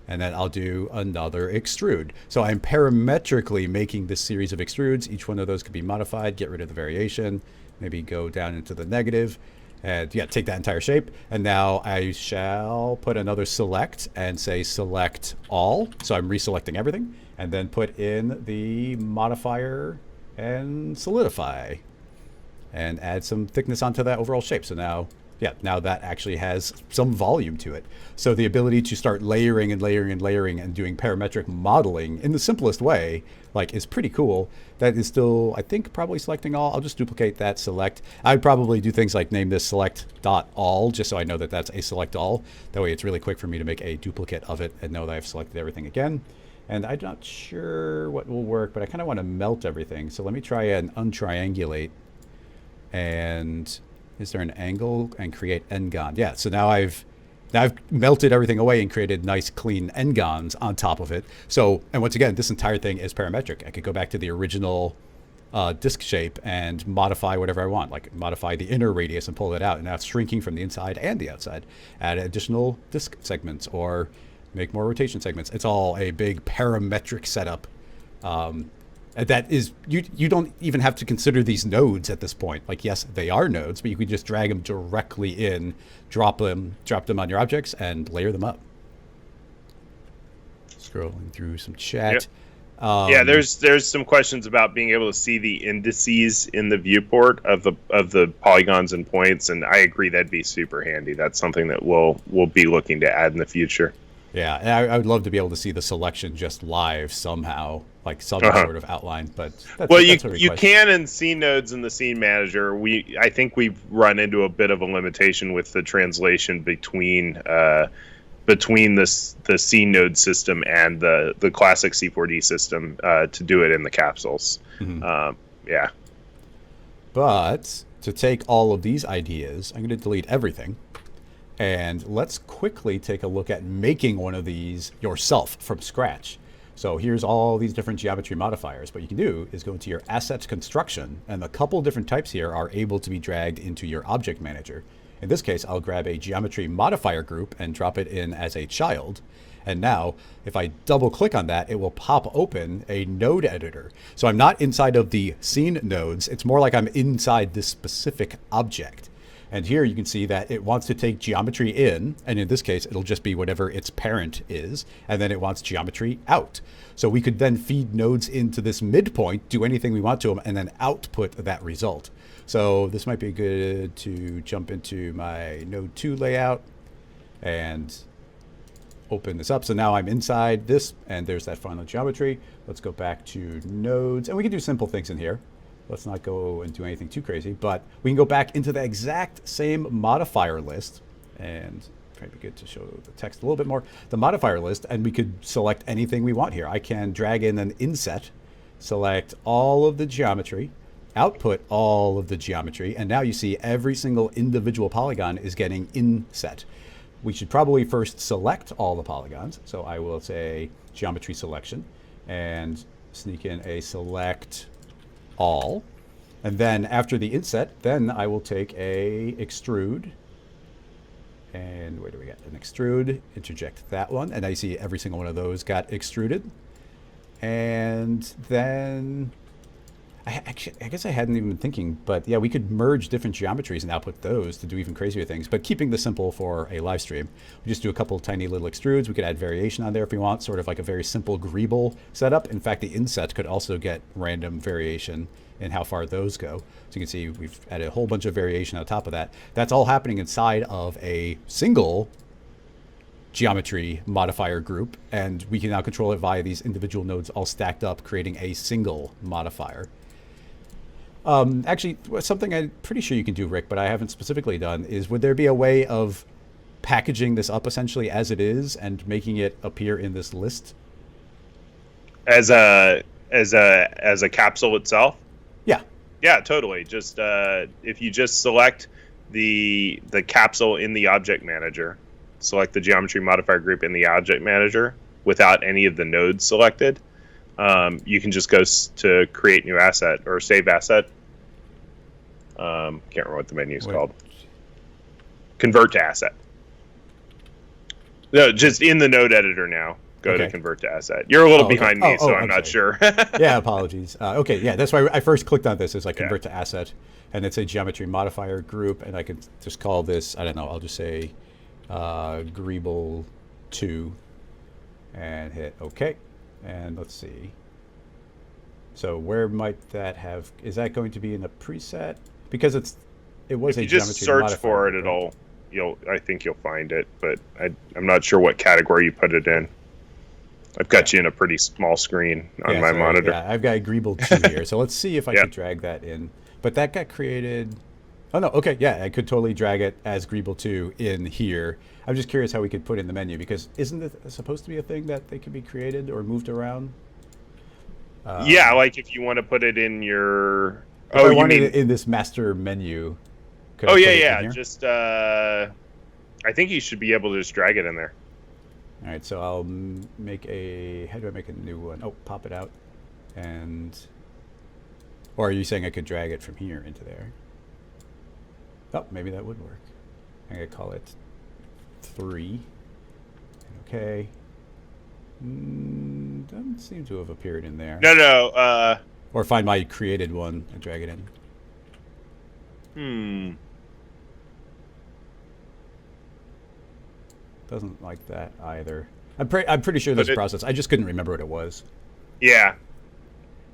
And then I'll do another extrude. So I'm parametrically making this series of extrudes. Each one of those could be modified, get rid of the variation, maybe go down into the negative. And yeah, take that entire shape. And now I shall put another select and say select all. So I'm reselecting everything. And then put in the modifier and solidify. And add some thickness onto that overall shape. So now, yeah, now that actually has some volume to it. So the ability to start layering and layering and layering and doing parametric modeling in the simplest way, like, is pretty cool. That is still, I think, probably selecting all. I'll just duplicate that select. I'd probably do things like name this select.all, just so I know that that's a select all. That way it's really quick for me to make a duplicate of it and know that I've selected everything again. And I'm not sure what will work, but I kind of want to melt everything. So let me try and untriangulate. And is there an angle? And create n-gon. Yeah, so now I've melted everything away and created nice clean n-gons on top of it. So, and once again, this entire thing is parametric. I could go back to the original disk shape and modify whatever I want, like modify the inner radius and pull it out. And now it's shrinking from the inside and the outside. Add additional disk segments or make more rotation segments. It's all a big parametric setup. That is, you don't even have to consider these nodes at this point. Like, yes, they are nodes, but you could just drag them directly in, drop them on your objects, and layer them up. Scrolling through some chat. Yep. There's some questions about being able to see the indices in the viewport of the polygons and points, and I agree that'd be super handy. That's something that we'll be looking to add in the future. Yeah, and I would love to be able to see the selection just live somehow, like some sort of outline. But you can in scene nodes in the scene manager. I think we've run into a bit of a limitation with the translation between the scene node system and the classic C4D system to do it in the capsules. Mm-hmm. Yeah. But to take all of these ideas, I'm going to delete everything. And let's quickly take a look at making one of these yourself from scratch. So here's all these different geometry modifiers. What you can do is go into your assets construction, and a couple different types here are able to be dragged into your object manager. In this case, I'll grab a geometry modifier group and drop it in as a child. And now, if I double click on that, it will pop open a node editor. So I'm not inside of the scene nodes. It's more like I'm inside this specific object. And here you can see that it wants to take geometry in, and in this case, it'll just be whatever its parent is, and then it wants geometry out. So we could then feed nodes into this midpoint, do anything we want to them, and then output that result. So this might be good to jump into my node 2 layout and open this up. So now I'm inside this, and there's that final geometry. Let's go back to nodes, and we can do simple things in here. Let's not go and do anything too crazy, but we can go back into the exact same modifier list, and it might be good to show the text a little bit more. The modifier list, and we could select anything we want here. I can drag in an inset, select all of the geometry, output all of the geometry, and now you see every single individual polygon is getting inset. We should probably first select all the polygons. So I will say geometry selection and sneak in a select all, and then after the inset, then I will take a extrude, and where do we get an extrude? Interject that one, and I see every single one of those got extruded. And then I guess I hadn't even been thinking, but yeah, we could merge different geometries and output those to do even crazier things. But keeping this simple for a live stream, we just do a couple of tiny little extrudes. We could add variation on there if we want, sort of like a very simple greeble setup. In fact, the inset could also get random variation in how far those go. So you can see we've added a whole bunch of variation on top of that. That's all happening inside of a single geometry modifier group, and we can now control it via these individual nodes all stacked up, creating a single modifier. Actually, something I'm pretty sure you can do, Rick, but I haven't specifically done, is would there be a way of packaging this up essentially as it is and making it appear in this list? As a capsule itself? Yeah. Yeah, totally. Just if you just select the capsule in the object manager, select the geometry modifier group in the object manager, without any of the nodes selected. You can just go to create new asset or save asset. Can't remember what the menu is called. Convert to asset. No, just in the node editor now. Go to convert to asset. You're a little behind me, so I'm not sure. Yeah, apologies. Okay, yeah, that's why I first clicked on this. Is like convert to asset, and it's a geometry modifier group, and I can just call this, I don't know, I'll just say Greeble 2, and hit OK. And let's see. So where might that have? Is that going to be in the preset? Because it was a geometry modifier. If you just search for it, I think you'll find it, but I'm not sure what category you put it in. I've got you in a pretty small screen on my monitor. Yeah, I've got Greeble 2 here. So let's see if I can drag that in. But that got created. Oh, no. Okay. Yeah, I could totally drag it as Greeble 2 in here. I'm just curious how we could put in the menu, because isn't it supposed to be a thing that they can be created or moved around? Yeah, like if you want to put it in your... If I wanted it in this master menu. Just, I think you should be able to just drag it in there. All right, so I'll make how do I make a new one? Oh, pop it out. Or are you saying I could drag it from here into there? Oh, maybe that would work. I'm going to call it 3. Okay. Doesn't seem to have appeared in there. No. Or find my created one and drag it in. Doesn't like that either. I'm pretty sure there's a process. I just couldn't remember what it was. Yeah.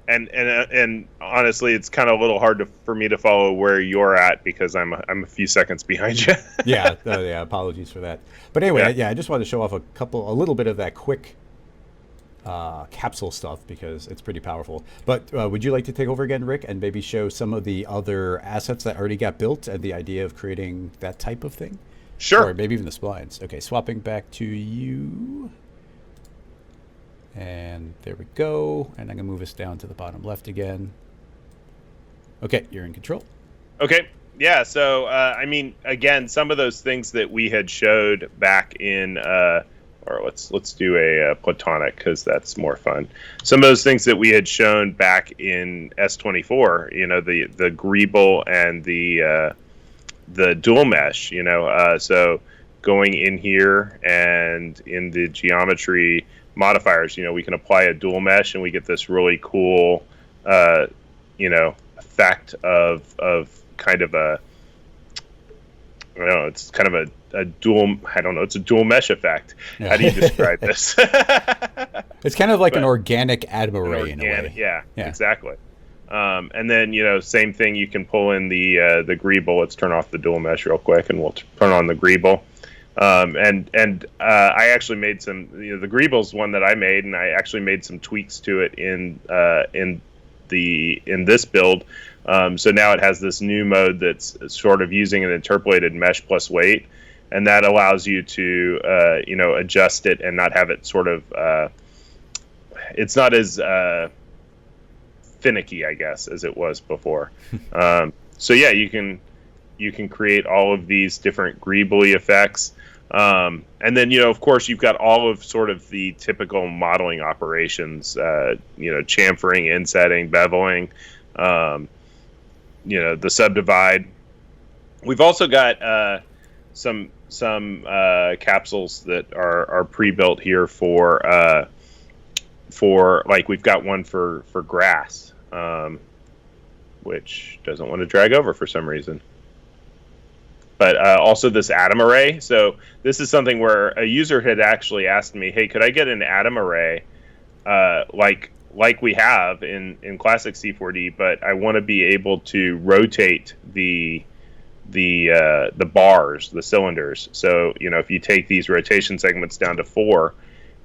And honestly, it's kind of a little hard for me to follow where you're at, because I'm a few seconds behind you. Yeah. Apologies for that. But anyway, I just wanted to show off a little bit of that quick capsule stuff, because it's pretty powerful. But would you like to take over again, Rick, and maybe show some of the other assets that already got built and the idea of creating that type of thing? Sure. Or maybe even the splines. Okay, swapping back to you. And there we go. And I'm going to move us down to the bottom left again. Okay, you're in control. Okay. Yeah, so, again, some of those things that we had showed back in, or let's do a platonic, because that's more fun. Some of those things that we had shown back in S24, the Greeble and the dual mesh, so going in here and in the geometry modifiers, we can apply a dual mesh and we get this really cool, effect of kind of a, I don't know, it's kind of a dual, I don't know, it's a dual mesh effect. How do you describe this? It's kind of like an organic atom array in a way. Yeah, exactly. And then, same thing, you can pull in the Greeble. Let's turn off the dual mesh real quick, and we'll turn on the Greeble. I actually made some, the Greeble's one that I made, and I actually made some tweaks to it in this build. So now it has this new mode that's sort of using an interpolated mesh plus weight, and that allows you to, adjust it and not have it sort of, it's not as finicky, I guess, as it was before. So yeah, you can create all of these different Greeble effects. And then, of course, you've got all of sort of the typical modeling operations, chamfering, insetting, beveling, the subdivide. We've also got some capsules that are pre-built here for like, we've got one for grass, which doesn't want to drag over for some reason. But also this atom array. So this is something where a user had actually asked me, hey, could I get an atom array like we have in classic C4D, but I want to be able to rotate the bars, the cylinders. So, if you take these rotation segments down to 4,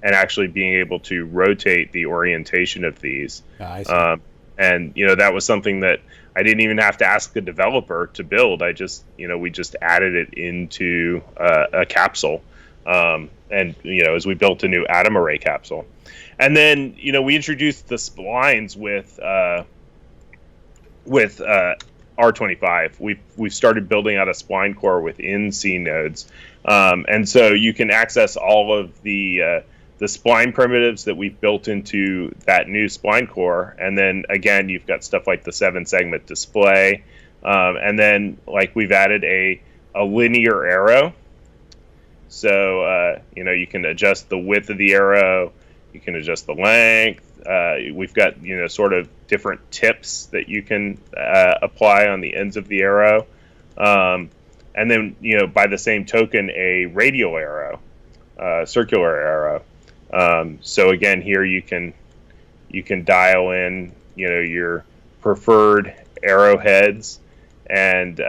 and actually being able to rotate the orientation of these. I see. And, that was something that I didn't even have to ask the developer to build. I just, we just added it into a capsule. And, as we built a new atom array capsule. And then, we introduced the splines with R25. We've started building out a spline core within C nodes. And so you can access all of the the spline primitives that we've built into that new spline core. And then again, you've got stuff like the 7-segment display. And then like we've added a linear arrow. So, you can adjust the width of the arrow. You can adjust the length. We've got, sort of different tips that you can apply on the ends of the arrow. And then, by the same token, a radial arrow, circular arrow. So again, here you can dial in, your preferred arrowheads. And,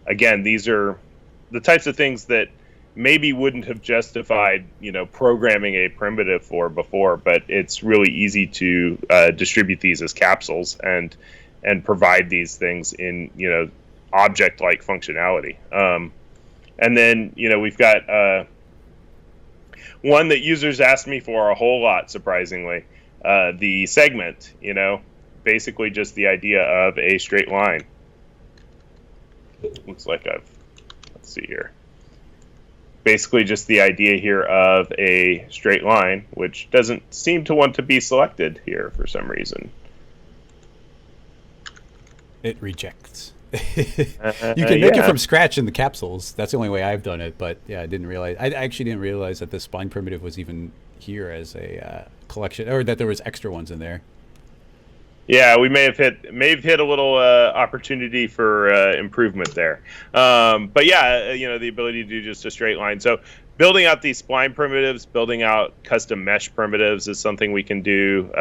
again, these are the types of things that maybe wouldn't have justified, programming a primitive for before, but it's really easy to distribute these as capsules and provide these things in, object-like functionality. And then, we've got one that users asked me for a whole lot, surprisingly, the segment, basically just the idea of a straight line. Looks like let's see here. Basically just the idea here of a straight line, which doesn't seem to want to be selected here for some reason. It rejects. You can make it from scratch in the capsules. That's the only way I've done it, but yeah, I actually didn't realize that the spline primitive was even here as a collection, or that there was extra ones in there. Yeah, we may have hit a little opportunity for improvement there. But yeah, the ability to do just a straight line. So building out these spline primitives, building out custom mesh primitives is something we can do,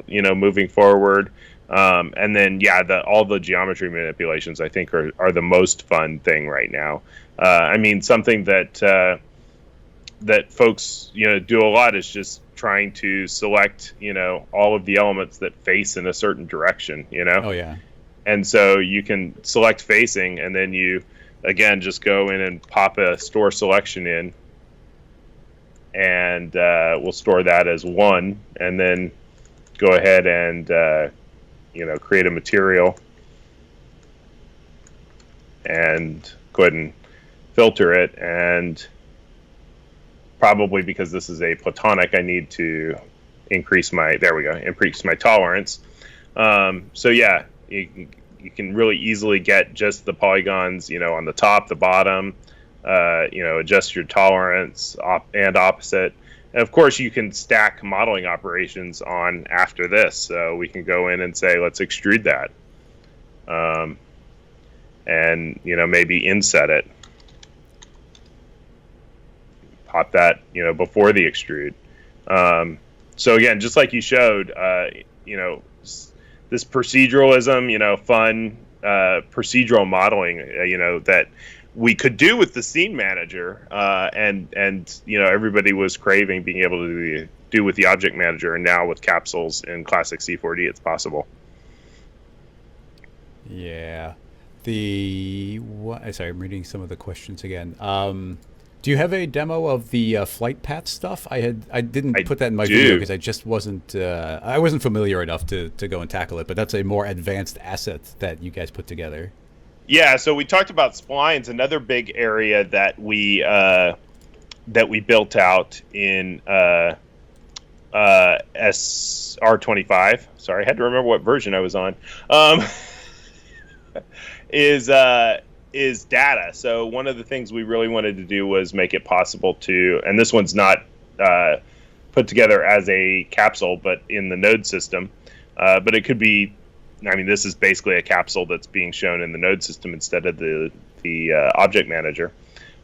moving forward. And then, yeah, all the geometry manipulations, I think, are the most fun thing right now. Something that folks, do a lot is just trying to select, all of the elements that face in a certain direction, Oh, yeah. And so you can select facing, and then you, again, just go in and pop a store selection in, and we'll store that as 1, and then go ahead and, create a material, and go ahead and filter it, and probably because this is a platonic, I need to increase my tolerance. So yeah, you can really easily get just the polygons, on the top, the bottom, adjust your tolerance and opposite. And of course, you can stack modeling operations on after this. So we can go in and say, let's extrude that. And, maybe inset it. Pop that, before the extrude. So again, just like you showed, this proceduralism, fun procedural modeling, that we could do with the scene manager, and everybody was craving being able to do with the object manager, and now with capsules in classic C4D, it's possible. Yeah. Sorry, I'm reading some of the questions again. Do you have a demo of the flight path stuff? I didn't put that in my video because I just wasn't familiar enough to go and tackle it. But that's a more advanced asset that you guys put together. Yeah, so we talked about splines. Another big area that we built out in R25. Sorry, I had to remember what version I was on. Is data. So one of the things we really wanted to do was make it possible to, and this one's not put together as a capsule, but in the node system. But it could be, this is basically a capsule that's being shown in the node system instead of the object manager.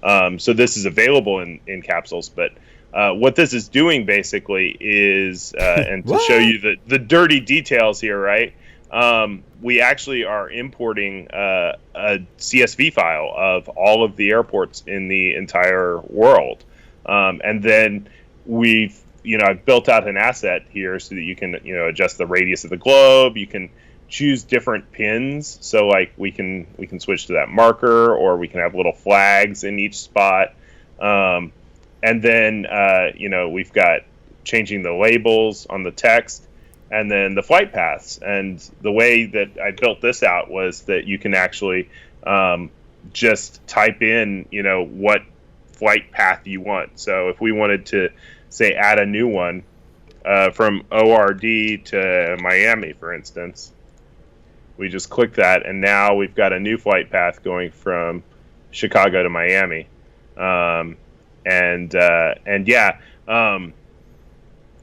So this is available in capsules, but what this is doing basically is, and to show you the dirty details here, right? We actually are importing a CSV file of all of the airports in the entire world. And then I've built out an asset here so that you can, adjust the radius of the globe. You can choose different pins. So like we can switch to that marker, or we can have little flags in each spot. And then, we've got changing the labels on the text, and then the flight paths. And the way that I built this out was that you can actually just type in, what flight path you want. So if we wanted to say add a new one from ORD to Miami, for instance. We just click that, and now we've got a new flight path going from Chicago to Miami.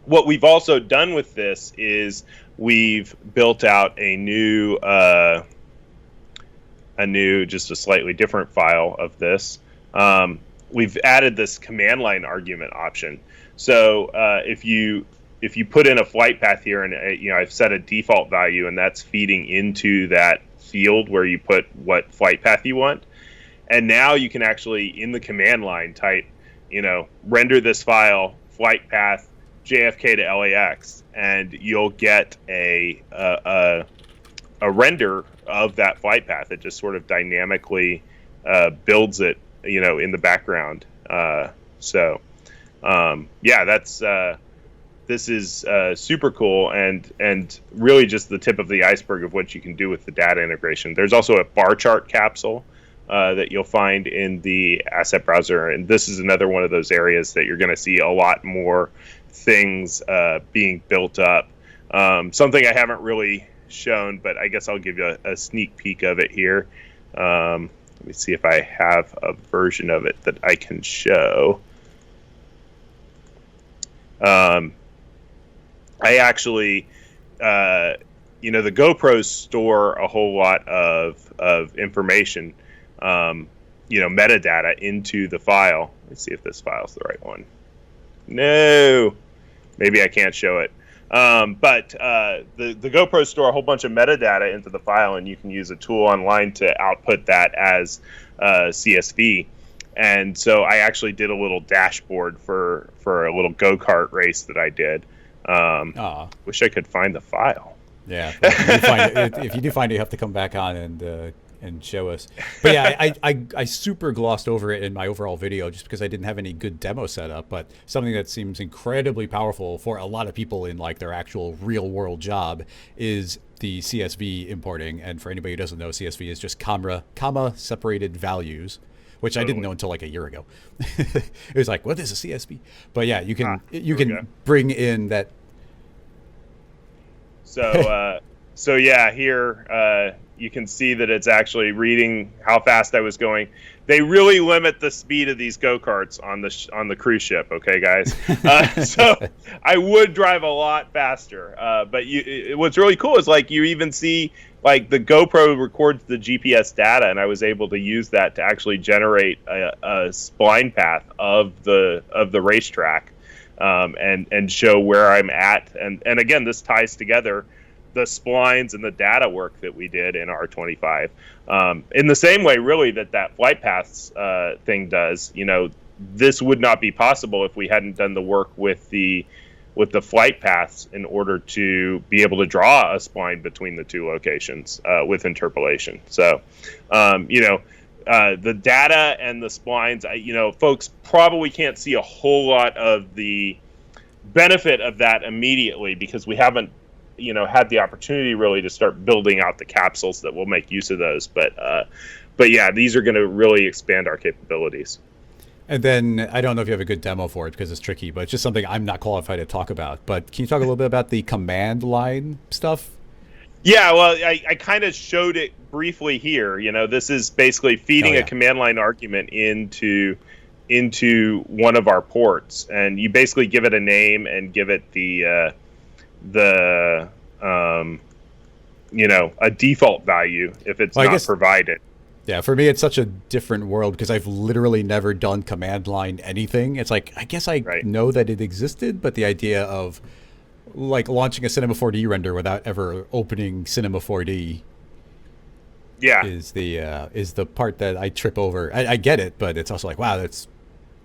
What we've also done with this is we've built out a new, just a slightly different file of this. We've added this command line argument option. So if you put in a flight path here, and I've set a default value, and that's feeding into that field where you put what flight path you want. And now you can actually, in the command line, type, render this file flight path JFK to LAX, and you'll get a render of that flight path. It just sort of dynamically builds it, in the background. This is super cool, and really just the tip of the iceberg of what you can do with the data integration. There's also a bar chart capsule that you'll find in the asset browser, and this is another one of those areas that you're going to see a lot more things being built up. Something I haven't really shown, but I guess I'll give you a sneak peek of it here. Let me see if I have a version of it that I can show. I actually, the GoPros store a whole lot of information, metadata into the file. Let's see if this file's the right one. No, maybe I can't show it. But the GoPros store a whole bunch of metadata into the file, and you can use a tool online to output that as CSV. And so I actually did a little dashboard for a little go-kart race that I did. Wish I could find the file. Yeah, if you do find it, you have to come back on and show us. But yeah, I super glossed over it in my overall video just because I didn't have any good demo set up. But something that seems incredibly powerful for a lot of people in like their actual real world job is the CSV importing. And for anybody who doesn't know, CSV is just comma separated values, which I didn't know until like a year ago. It was like, what is a CSV? But yeah, you can bring in that. So yeah, here you can see that it's actually reading how fast I was going. They really limit the speed of these go-karts on the cruise ship, okay, guys? So I would drive a lot faster. But what's really cool is like you even see like the GoPro records the GPS data, and I was able to use that to actually generate a spline path of the racetrack, and show where I'm at. And again, this ties together the splines and the data work that we did in R25, in the same way, really, that flight paths thing does. This would not be possible if we hadn't done the work with the flight paths in order to be able to draw a spline between the two locations with interpolation. So, the data and the splines, folks probably can't see a whole lot of the benefit of that immediately because we haven't had the opportunity really to start building out the capsules that will make use of those. But yeah, these are going to really expand our capabilities. And then I don't know if you have a good demo for it because it's tricky, but it's just something I'm not qualified to talk about. But can you talk a little bit about the command line stuff? Yeah, well, I kind of showed it briefly here. This is basically feeding a command line argument into one of our ports, and you basically give it a name and give it a default value if it's not provided. Yeah, for me, it's such a different world because I've literally never done command line anything. It's like, I guess I know that it existed, but the idea of like launching a Cinema 4D render without ever opening Cinema 4D is the part that I trip over. I get it, but it's also like, wow, that's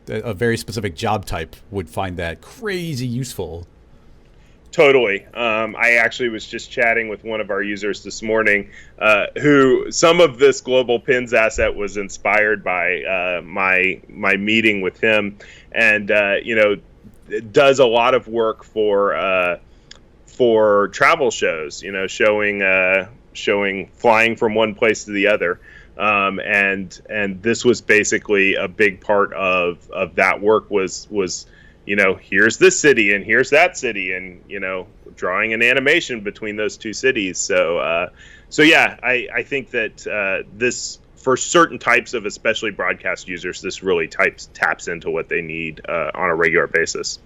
a very specific job type would find that crazy useful. Totally. I actually was just chatting with one of our users this morning, who some of this global pins asset was inspired by my meeting with him, and does a lot of work for travel shows. Showing flying from one place to the other, and this was basically a big part of that work was here's this city and here's that city, and drawing an animation between those two cities. So yeah, I think that this, for certain types of especially broadcast users, this really taps into what they need on a regular basis.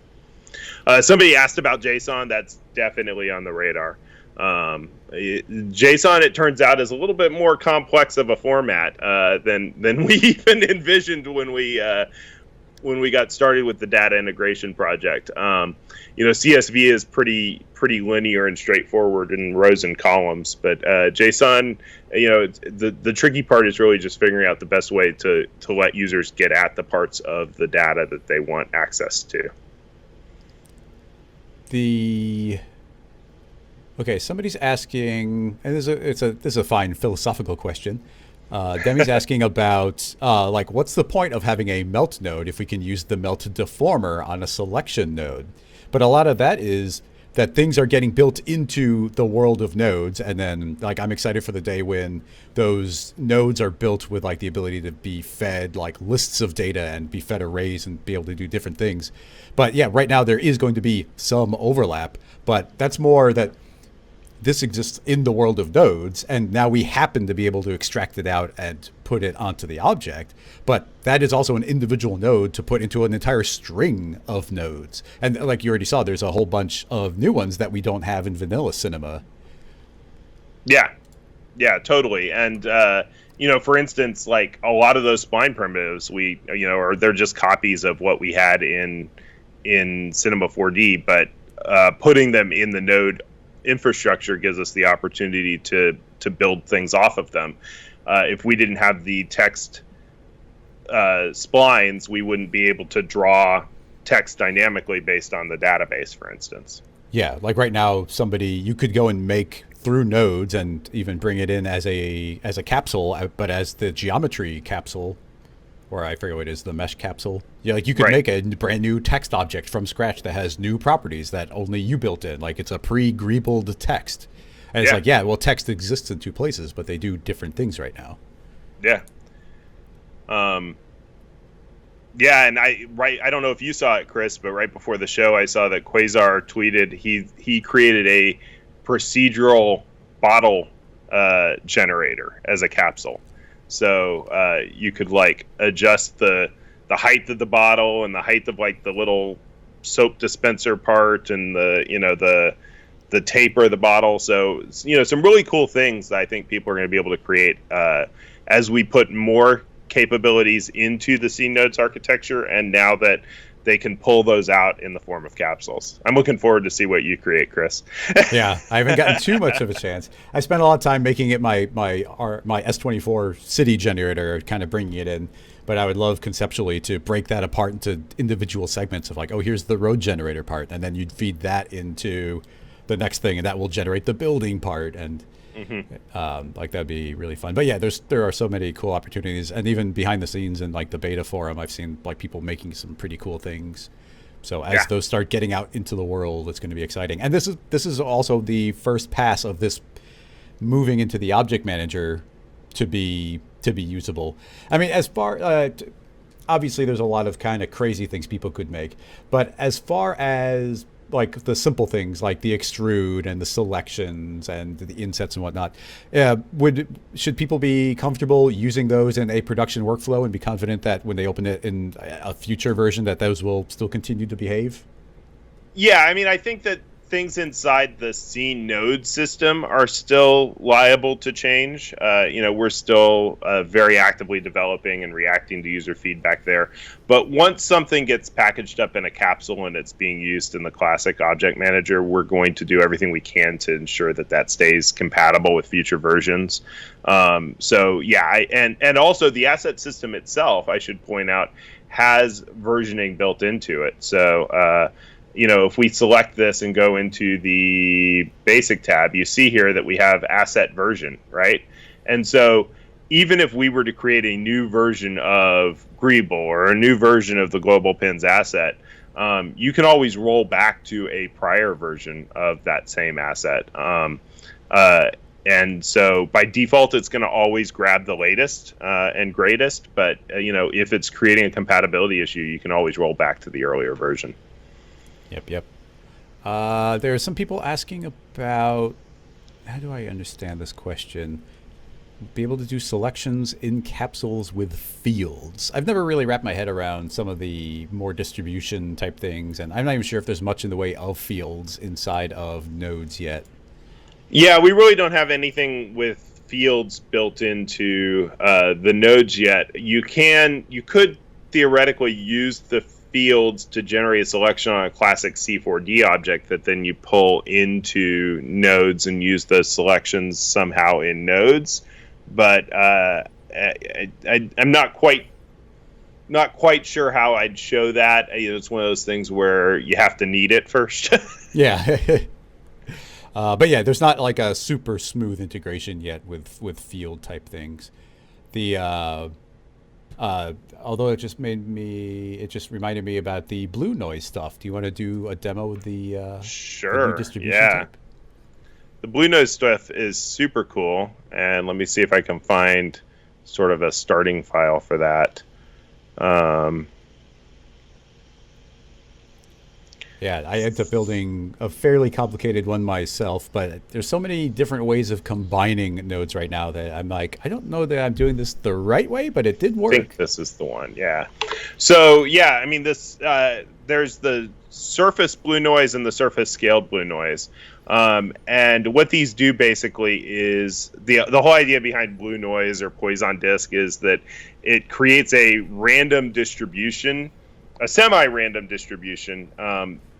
Somebody asked about JSON. That's definitely on the radar. JSON, it turns out, is a little bit more complex of a format than we even envisioned when we got started with the data integration project. CSV is pretty linear and straightforward in rows and columns, but JSON, the tricky part is really just figuring out the best way to let users get at the parts of the data that they want access to. Okay, somebody's asking, and this is a fine philosophical question. Demi's asking about what's the point of having a melt node if we can use the melt deformer on a selection node? But a lot of that is that things are getting built into the world of nodes, and then I'm excited for the day when those nodes are built with the ability to be fed lists of data and be fed arrays and be able to do different things. But yeah, right now there is going to be some overlap, but that's more that this exists in the world of nodes, and now we happen to be able to extract it out and put it onto the object. But that is also an individual node to put into an entire string of nodes. And like you already saw, there's a whole bunch of new ones that we don't have in vanilla cinema. Yeah, totally. And, for instance, a lot of those spline primitives, they're just copies of what we had in Cinema 4D, but putting them in the node infrastructure gives us the opportunity to build things off of them. If we didn't have the text splines, we wouldn't be able to draw text dynamically based on the database, for instance. Yeah, right now, you could go and make through nodes and even bring it in as a capsule, but as the geometry capsule, or I forget what it is, the mesh capsule. Yeah, you could make a brand new text object from scratch that has new properties that only you built in. It's a pre-greebled text. And it's text exists in two places, but they do different things right now. Yeah. And I don't know if you saw it, Chris, but right before the show, I saw that Quasar tweeted he created a procedural bottle generator as a capsule. So you could adjust the height of the bottle and the height of the little soap dispenser part and the taper of the bottle. So some really cool things that I think people are going to be able to create as we put more capabilities into the C nodes architecture, and now that they can pull those out in the form of capsules. I'm looking forward to see what you create, Chris. Yeah, I haven't gotten too much of a chance. I spent a lot of time making it my S24 city generator, kind of bringing it in. But I would love conceptually to break that apart into individual segments of here's the road generator part, and then you'd feed that into the next thing, and that will generate the building part, and that'd be really fun. But yeah, there are so many cool opportunities, and even behind the scenes in the beta forum, I've seen people making some pretty cool things. So as those start getting out into the world, it's going to be exciting. And this is also the first pass of this moving into the object manager to be usable. I mean, as far obviously there's a lot of kind of crazy things people could make, but as far as the simple things like the extrude and the selections and the insets and whatnot, should people be comfortable using those in a production workflow and be confident that when they open it in a future version that those will still continue to behave? Yeah, I mean, I think that things inside the scene node system are still liable to change. We're still very actively developing and reacting to user feedback there. But once something gets packaged up in a capsule and it's being used in the classic object manager, we're going to do everything we can to ensure that stays compatible with future versions. And also the asset system itself, I should point out, has versioning built into it. So, if we select this and go into the basic tab, you see here that we have asset version, right? And so even if we were to create a new version of Greeble or a new version of the Global Pins asset, you can always roll back to a prior version of that same asset. and so by default, it's going to always grab the latest and greatest. But if it's creating a compatibility issue, you can always roll back to the earlier version. Yep. There are some people asking about, how do I understand this question? Be able to do selections in capsules with fields. I've never really wrapped my head around some of the more distribution type things, and I'm not even sure if there's much in the way of fields inside of nodes yet. Yeah, we really don't have anything with fields built into the nodes yet. You could theoretically use the fields to generate a selection on a classic C4D object that then you pull into nodes and use those selections somehow in nodes. But I'm not quite sure how I'd show that. It's one of those things where you have to need it first. Yeah. But yeah, there's not like a super smooth integration yet with field type things. Although it just reminded me about the blue noise stuff. Do you want to do a demo of the sure, new distribution yeah. type? The blue noise stuff is super cool, and let me see if I can find sort of a starting file for that. Yeah, I ended up building a fairly complicated one myself, but there's so many different ways of combining nodes right now that I'm like, I don't know that I'm doing this the right way, but it did work. I think this is the one, yeah. So, yeah, I mean, there's the surface blue noise and the surface scaled blue noise. And what these do basically is the whole idea behind blue noise or Poisson disk is that it creates a random distribution, a semi-random distribution,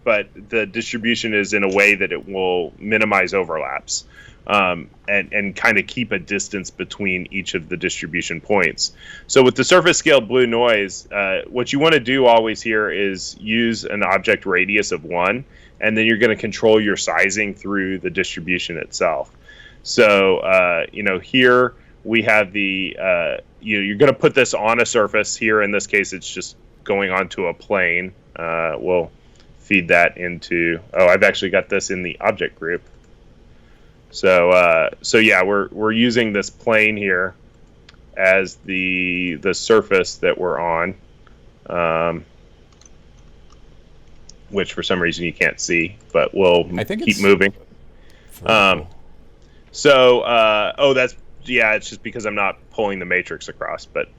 but the distribution is in a way that it will minimize overlaps and kind of keep a distance between each of the distribution points. So with the surface scaled blue noise, what you want to do always here is use an object radius of 1, and then you're going to control your sizing through the distribution itself. So, here we have the, you're going to put this on a surface. Here in this case, it's just going onto a plane. We'll feed that into, I've actually got this in the object group. So yeah, we're using this plane here as the surface that we're on, which for some reason you can't see, but we'll keep moving. It's just because I'm not pulling the matrix across. But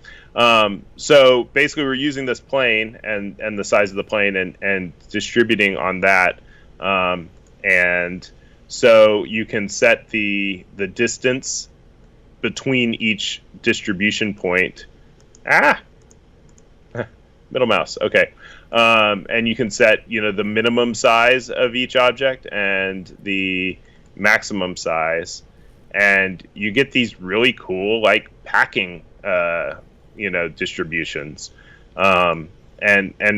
so basically, we're using this plane and the size of the plane and distributing on that, and so you can set the distance between each distribution point. Middle mouse. Okay. And you can set, the minimum size of each object and the maximum size, and you get these really cool like packing, distributions. And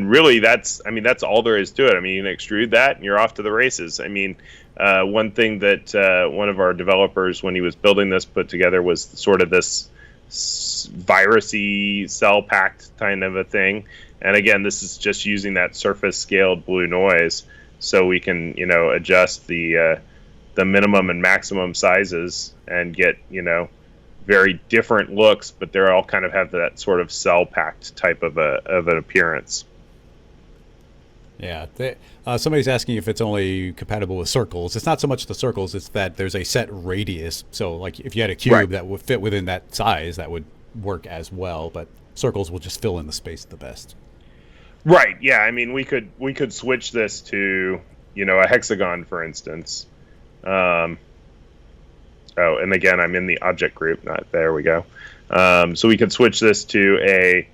really that's all there is to it. I mean, you can extrude that and you're off to the races. I mean, one thing that one of our developers, when he was building this, put together was sort of this virusy cell packed kind of a thing. And again, this is just using that surface scaled blue noise, so we can adjust the minimum and maximum sizes and get very different looks, but they all kind of have that sort of cell packed type of an appearance. Yeah, somebody's asking if it's only compatible with circles. It's not so much the circles; it's that there's a set radius. So, like, if you had a cube that would fit within that size, that would work as well. But circles will just fill in the space the best. Right. Yeah. I mean, we could switch this to a hexagon, for instance. And again, I'm in the object group. There we go. So we could switch this to a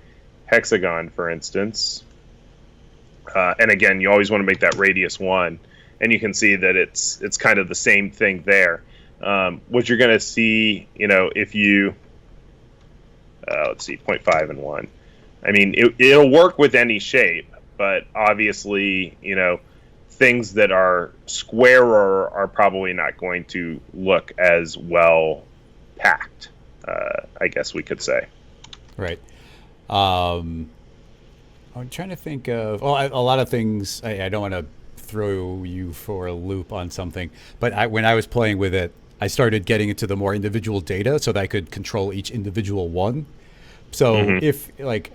hexagon, for instance. And again, you always want to make that radius 1, and you can see that it's kind of the same thing there. What you're going to see, if you let's see, 0.5 and 1. I mean, it'll work with any shape, but obviously, things that are squarer are probably not going to look as well packed, I guess we could say. Right. I'm trying to think of a lot of things. I don't want to throw you for a loop on something, but when I was playing with it, I started getting into the more individual data so that I could control each individual one. So Mhm. if like,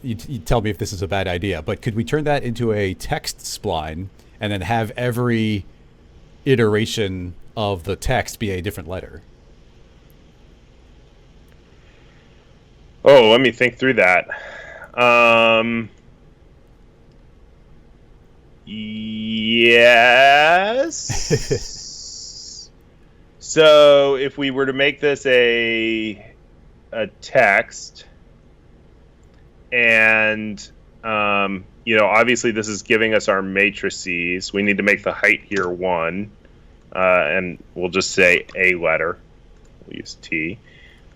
you tell me if this is a bad idea, but could we turn that into a text spline and then have every iteration of the text be a different letter? Oh, let me think through that. Yes. So if we were to make this a text, and obviously this is giving us our matrices. We need to make the height here 1, and we'll just say a letter. We'll use T,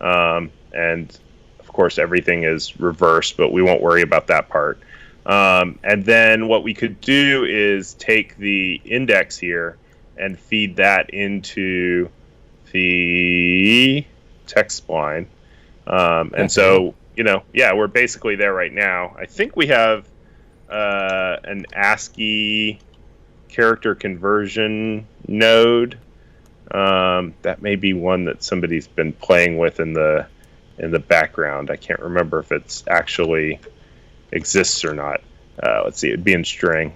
and of course everything is reversed, but we won't worry about that part. And then what we could do is take the index here and feed that into the text spline. And so, we're basically there right now. I think we have an ASCII character conversion node. That may be one that somebody's been playing with in the background. I can't remember if it's actually exists or not. Let's see, it'd be in string.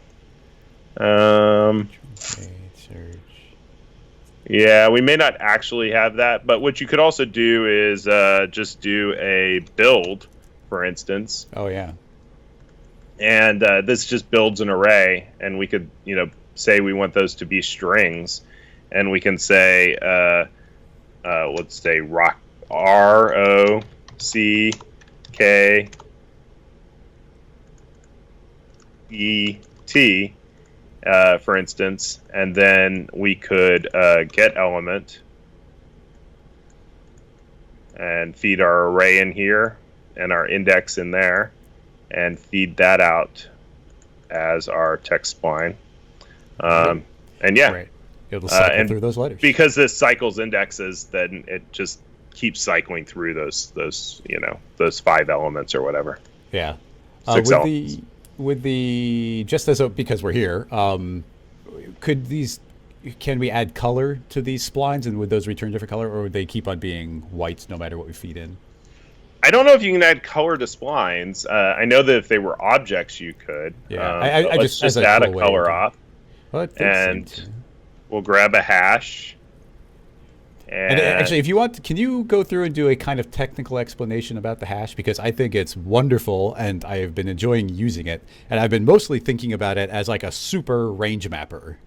Yeah, we may not actually have that, but what you could also do is just do a build, for instance. Oh, yeah. And this just builds an array, and we could, say we want those to be strings, and we can say, let's say ROCKET, for instance, and then we could get element and feed our array in here and our index in there and feed that out as our text spline. And yeah, Right. It'll cycle through those letters. Because this cycles indexes, then it just keeps cycling through those 5 elements or whatever. Yeah. 6 elements. With the just as because we're here, can we add color to these splines, and would those return different color, or would they keep on being white no matter what we feed in? I don't know if you can add color to splines. I know that if they were objects, you could. Yeah, I just add a color op, and we'll grab a hash. And actually, if you want, can you go through and do a kind of technical explanation about the hash? Because I think it's wonderful, and I have been enjoying using it. And I've been mostly thinking about it as like a super range mapper.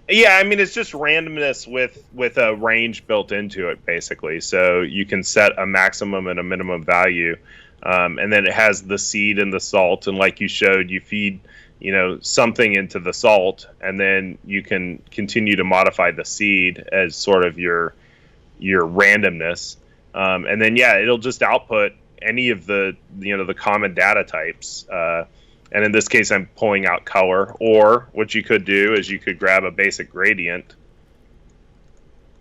Yeah, I mean, it's just randomness with a range built into it, basically. So you can set a maximum and a minimum value, and then it has the seed and the salt. And like you showed, you feed something into the salt, and then you can continue to modify the seed as sort of your randomness, and then it'll just output any of the the common data types, and in this case I'm pulling out color. Or what you could do is you could grab a basic gradient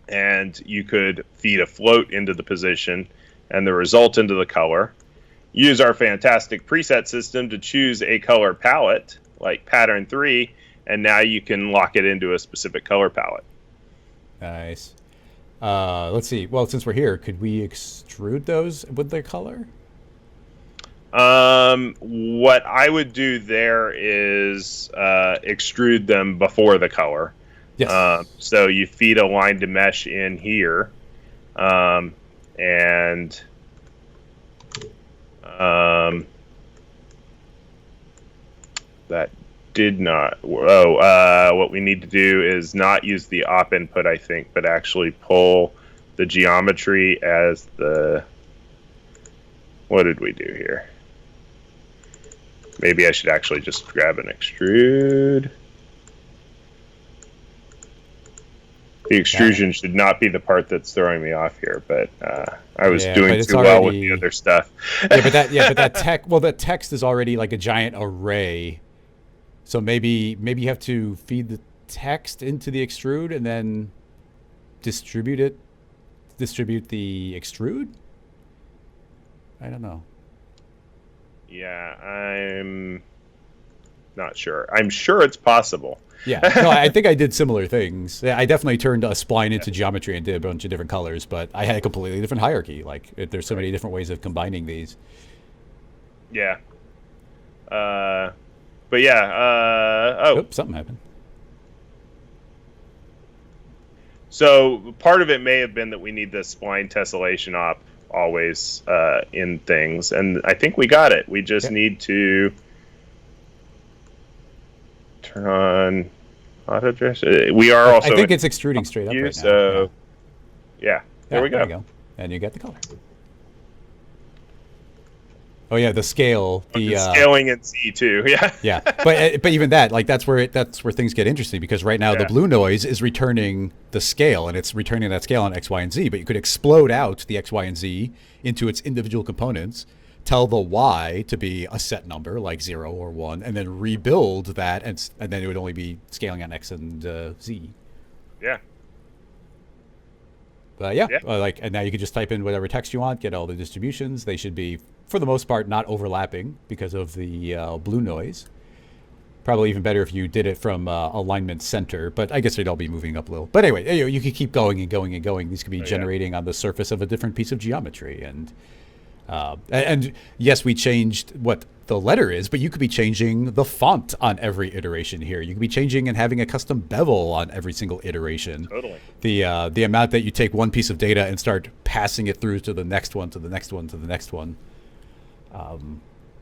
and you could feed a float into the position and the result into the color. Use our fantastic preset system to choose a color palette like pattern 3, and now you can lock it into a specific color palette. Nice. Let's see. Well, since we're here, could we extrude those with their color? What I would do there is extrude them before the color. Yes. So you feed a line to mesh in here, and that did not. What we need to do is not use the op input, I think, but actually pull the geometry as the. What did we do here? Maybe I should actually just grab an extrude. The extrusion should not be the part that's throwing me off here, but I was doing too well with the other stuff. but that text is already like a giant array. So maybe you have to feed the text into the extrude and then distribute the extrude? I don't know. Yeah, I'm not sure. I'm sure it's possible. Yeah, no, I think I did similar things. I definitely turned a spline into geometry and did a bunch of different colors, but I had a completely different hierarchy. Like, there's so many different ways of combining these. Yeah. But yeah. Oops, something happened. So part of it may have been that we need the spline tessellation op always in things, and I think we got it. We just need to turn on auto dress. We are also. I think it's extruding straight up right now. So yeah, there we go. There you go. And you get the color. Oh yeah, the scale, the scaling in Z too. Yeah. Yeah, but even that, like that's where things get interesting, because right now the blue noise is returning the scale, and it's returning that scale on X, Y, and Z. But you could explode out the X, Y, and Z into its individual components, tell the Y to be a set number like 0 or 1, and then rebuild that, and then it would only be scaling on X and Z. Yeah. Like, and now you can just type in whatever text you want, get all the distributions. They should be, for the most part, not overlapping because of the blue noise. Probably even better if you did it from alignment center, but I guess they'd all be moving up a little. But anyway, you could keep going and going and going. These could be generating on the surface of a different piece of geometry. And yes, we changed what the letter is, but you could be changing the font on every iteration here. You could be changing and having a custom bevel on every single iteration. Totally. The amount that you take one piece of data and start passing it through to the next one, to the next one, to the next one.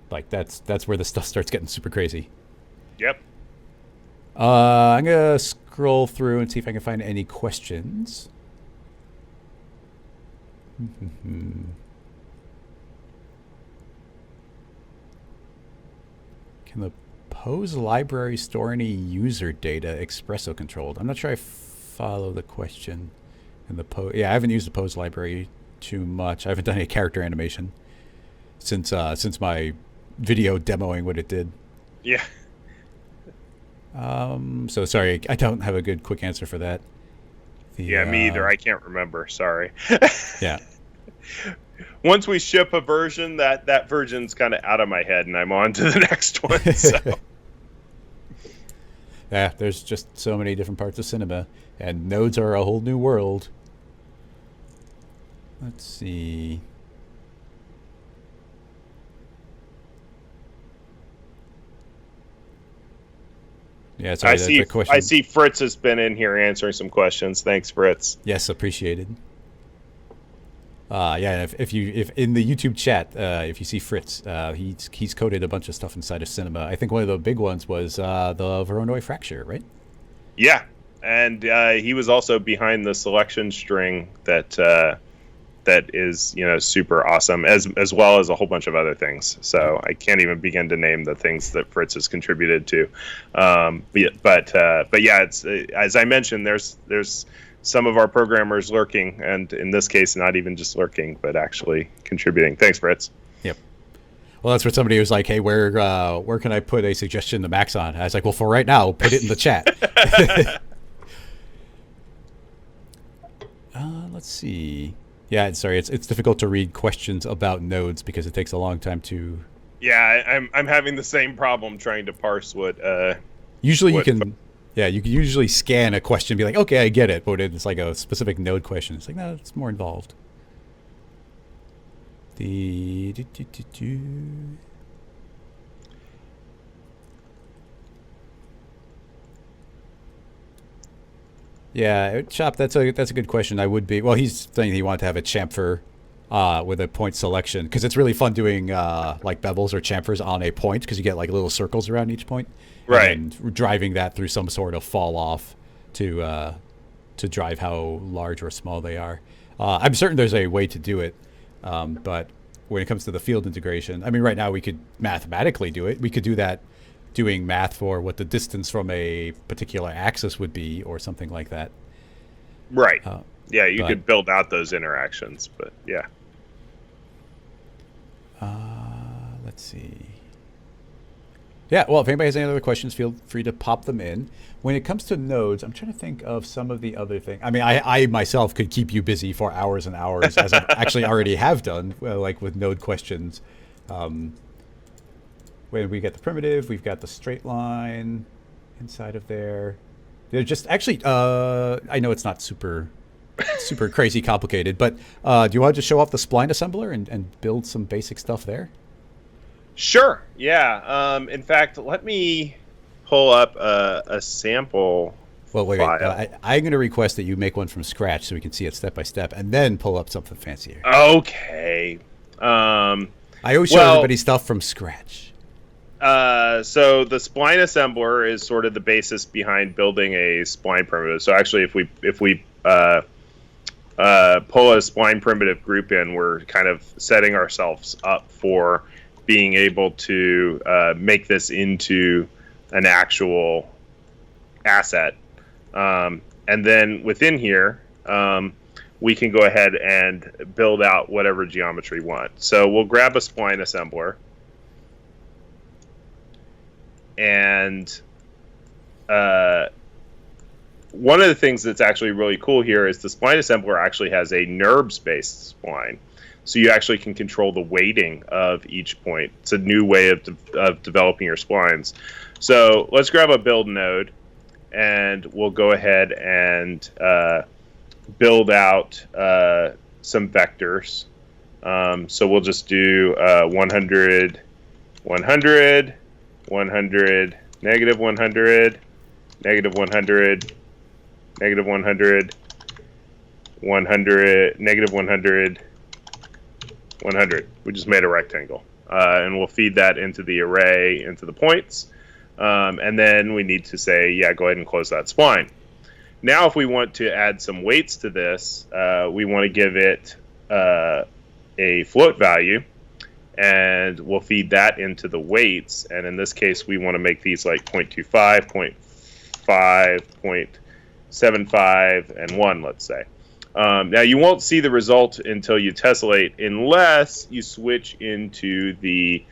Like that's where the stuff starts getting super crazy. Yep. I'm gonna scroll through and see if I can find any questions. Can the Pose library store any user data espresso controlled? I'm not sure I follow the question. In the Pose, I haven't used the Pose library too much. I haven't done any character animation since my video demoing what it did. Yeah. So sorry, I don't have a good quick answer for that. Me either. I can't remember. Sorry. Yeah. Once we ship a version, that version's kind of out of my head, and I'm on to the next one. So. Yeah, there's just so many different parts of cinema, and nodes are a whole new world. Let's see. Yeah, sorry, I see Fritz has been in here answering some questions. Thanks, Fritz. Yes, appreciated. If in the YouTube chat, if you see Fritz, he's coded a bunch of stuff inside of cinema. I think one of the big ones was the Voronoi fracture, right? Yeah, and he was also behind the selection string that is super awesome, as well as a whole bunch of other things. So I can't even begin to name the things that Fritz has contributed to. But it's as I mentioned, there's some of our programmers lurking, and in this case, not even just lurking, but actually contributing. Thanks, Fritz. Yep. Well, that's where somebody was like, "Hey, where can I put a suggestion to Maxon?" I was like, "Well, for right now, put it in the chat." Let's see. Yeah, sorry, it's difficult to read questions about nodes because it takes a long time to. Yeah, I'm having the same problem trying to parse what. Usually, you can usually scan a question and be like, okay, I get it, but it's like a specific node question. It's like, no, it's more involved. Yeah, Chop, that's a good question. I would be, well, he's saying he wanted to have a chamfer with a point selection, because it's really fun doing like bevels or chamfers on a point, because you get like little circles around each point. Right. And driving that through some sort of fall off to drive how large or small they are. I'm certain there's a way to do it, but when it comes to the field integration, I mean, right now we could mathematically do it. We could do that doing math for what the distance from a particular axis would be or something like that. Right. You could build out those interactions, but yeah. Let's see. Yeah, well, if anybody has any other questions, feel free to pop them in. When it comes to nodes, I'm trying to think of some of the other things. I mean, I myself could keep you busy for hours and hours, as I actually already have done, like with node questions. when we get the primitive, we've got the straight line inside of there. They're just actually, I know it's not super crazy complicated, but do you want to just show off the spline assembler and build some basic stuff there? Sure. Yeah. In fact, let me pull up a sample Well, wait. file. I'm going to request that you make one from scratch so we can see it step by step, and then pull up something fancier. Okay. I always show everybody stuff from scratch. So the spline assembler is sort of the basis behind building a spline primitive. So actually, if we pull a spline primitive group in, we're kind of setting ourselves up for being able to make this into an actual asset. And then within here, we can go ahead and build out whatever geometry we want. So we'll grab a spline assembler. And one of the things that's actually really cool here is the spline assembler actually has a NURBS-based spline. So you actually can control the weighting of each point. It's a new way of developing your splines. So let's grab a build node, and we'll go ahead and build out some vectors. So we'll just do 100, 100, 100, negative 100, negative 100, negative 100, 100, negative 100, 100. We just made a rectangle. And we'll feed that into the array, into the points. And then we need to say, yeah, go ahead and close that spline. Now, if we want to add some weights to this, we want to give it a float value. And we'll feed that into the weights. And in this case, we want to make these like 0.25, 0.5, 0.75, and 1, let's say. Now, you won't see the result until you tessellate unless you switch into the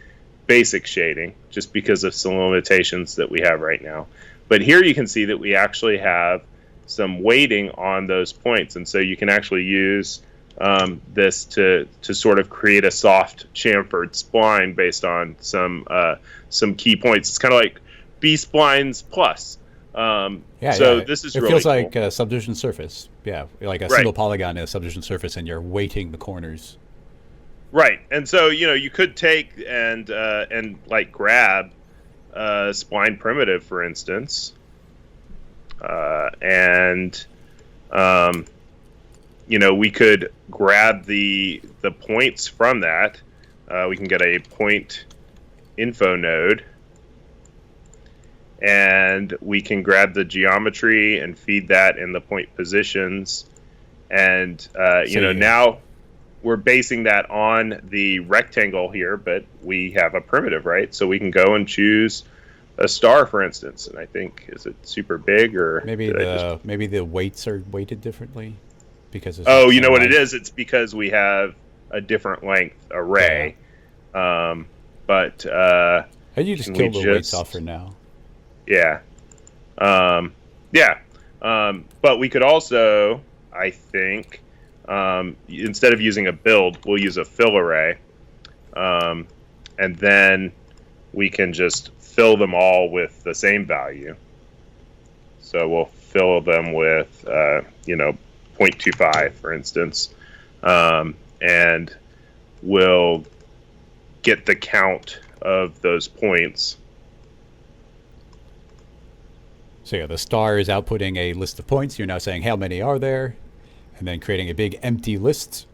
basic shading, just because of some limitations that we have right now. But here you can see that we actually have some weighting on those points. And so you can actually use this to sort of create a soft chamfered spline based on some key points. It's kind of like B-splines plus. This is it really feels cool. like a subdivision surface. Yeah, like a single polygon in a subdivision surface, and you're weighting the corners. Right, and so you could take and like grab a spline primitive, for instance, we could grab the points from that. We can get a point info node, and we can grab the geometry and feed that in the point positions. And now we're basing that on the rectangle here, but we have a primitive, right? So we can go and choose a star, for instance. And I think, is it super big, or maybe the weights are weighted differently because of you know what it is? It's because we have a different length array. Yeah. But you just kill the weights off for now. Yeah. But we could also, I think, instead of using a build, we'll use a fill array. And then we can just fill them all with the same value. So we'll fill them with, 0.25, for instance. And we'll get the count of those points. So yeah, the star is outputting a list of points. You're now saying how many are there, and then creating a big empty list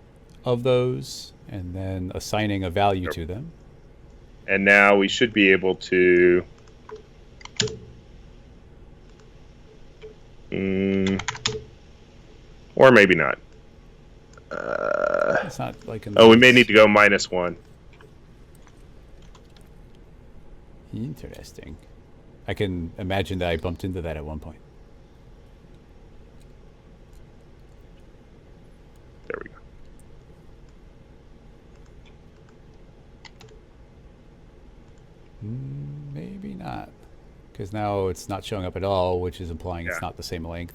of those, and then assigning a value to them. And now we should be able to or maybe not. It's not like we may need to go -1. Interesting. I can imagine that I bumped into that at one point. There we go. Maybe not, because now it's not showing up at all, which is implying it's not the same length.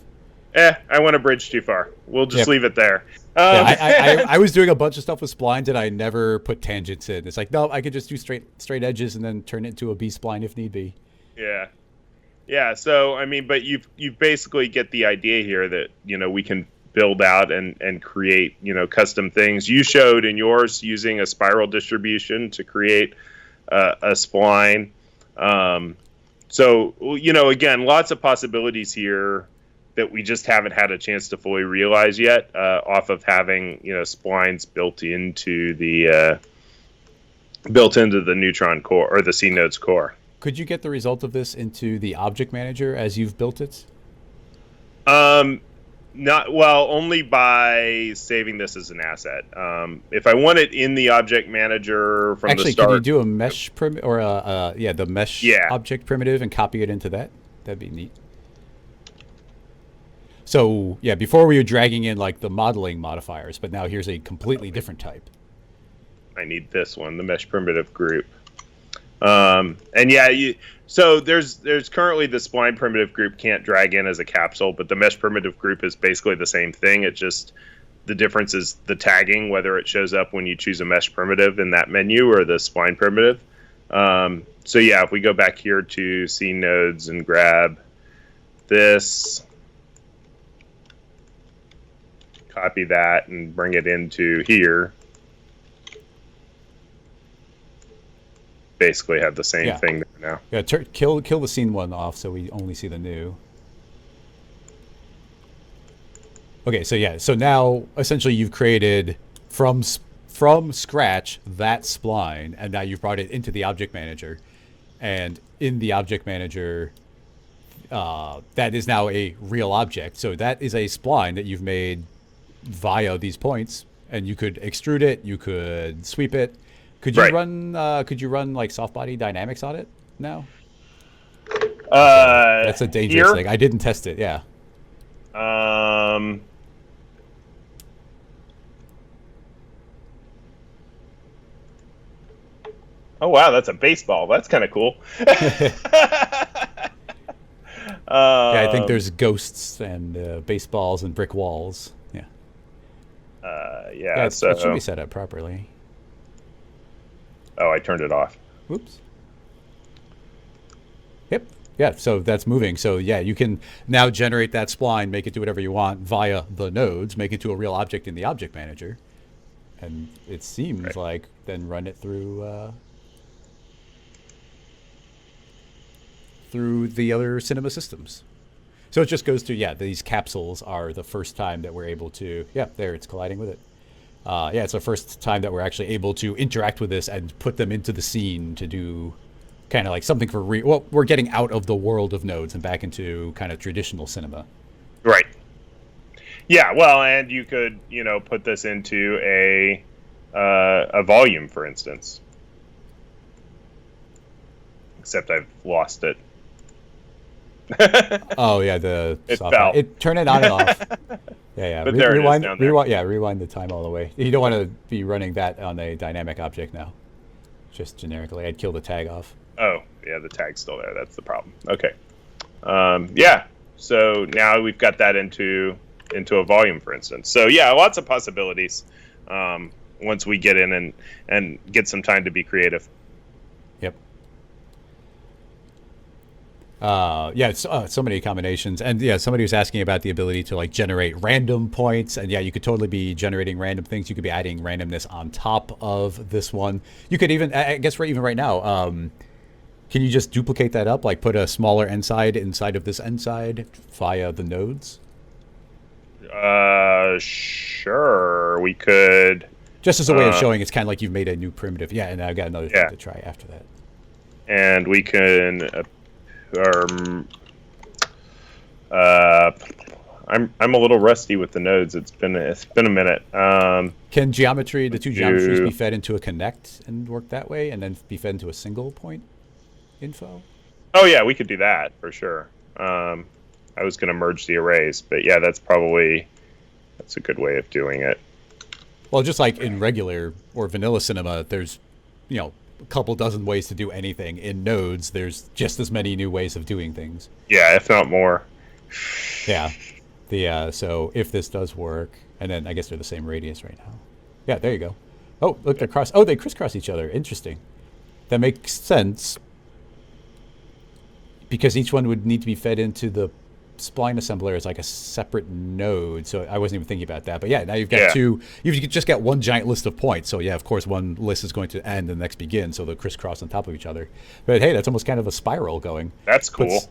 I went a bridge too far. We'll just leave it there. I was doing a bunch of stuff with splines and I never put tangents in. It's like, no, I could just do straight edges and then turn it into a B spline if need be. Yeah. Yeah. So, I mean, but you've basically get the idea here that, we can build out and create, custom things. You showed in yours using a spiral distribution to create a spline. So, again, lots of possibilities here that we just haven't had a chance to fully realize yet, off of having splines built into the neutron core or the C node's core. Could you get the result of this into the object manager as you've built it? Only by saving this as an asset. If I want it in the object manager from the start, could you do a mesh the mesh object primitive and copy it into that? That'd be neat. So, before we were dragging in like the modeling modifiers, but now here's a completely different type. I need this one, the mesh primitive group. So there's currently the spline primitive group can't drag in as a capsule, but the mesh primitive group is basically the same thing. It just, the difference is the tagging, whether it shows up when you choose a mesh primitive in that menu or the spline primitive. If we go back here to C nodes and grab this, copy that and bring it into here. Basically have the same thing there now. Yeah, kill the scene one off so we only see the new. Okay, so now essentially you've created from scratch that spline, and now you've brought it into the object manager, and in the object manager, that is now a real object. So that is a spline that you've made via these points, and you could extrude it, you could sweep it. Could you run like soft body dynamics on it now? That's a dangerous thing. I didn't test it. Yeah. Oh wow, that's a baseball. That's kind of cool. I think there's ghosts and baseballs and brick walls. Yeah. So it should be set up properly. Oh, I turned it off. Oops. Yep. Yeah, so that's moving. So you can now generate that spline, make it do whatever you want via the nodes, make it to a real object in the object manager. And it seems like then run it through the other cinema systems. So it just goes to, these capsules are the first time that we're able to, there it's colliding with it. It's the first time that we're actually able to interact with this and put them into the scene to do kind of like something for we're getting out of the world of nodes and back into kind of traditional cinema. Right. Yeah, well, and you could, put this into a volume, for instance. Except I've lost it. Oh yeah, it fell. Turn it on and off. Yeah. But there it is down there. Rewind the time all the way. You don't want to be running that on a dynamic object now. Just generically, I'd kill the tag off. Oh yeah, the tag's still there. That's the problem. Okay. So now we've got that into a volume, for instance. So lots of possibilities. Once we get in and get some time to be creative. Yep. So many combinations, and somebody was asking about the ability to like generate random points, and you could totally be generating random things. You could be adding randomness on top of this one. You could even, I guess, even right now, can you just duplicate that up, like put a smaller end side inside of this end side via the nodes? Sure, we could. Just as a way of showing it's kind of like you've made a new primitive. Yeah, and I've got another thing to try after that. And we can. I'm a little rusty with the nodes. It's been a minute. Can the two geometries be fed into a connect and work that way, and then be fed into a single point info? Oh yeah, we could do that for sure. I was going to merge the arrays, but that's a good way of doing it. Well, just like in regular or vanilla cinema, there's a couple dozen ways to do anything. In nodes, there's just as many new ways of doing things. Yeah, if not more. Yeah. So if this does work, and then I guess they're the same radius right now. Yeah, there you go. Oh, look, they're cross. Oh, they crisscross each other. Interesting. That makes sense because each one would need to be fed into the spline assembler as like a separate node. So I wasn't even thinking about that. But yeah, now you've got two. You've just got one giant list of points. So yeah, of course, one list is going to end and the next begin. So they'll crisscross on top of each other. But hey, that's almost kind of a spiral going. That's cool.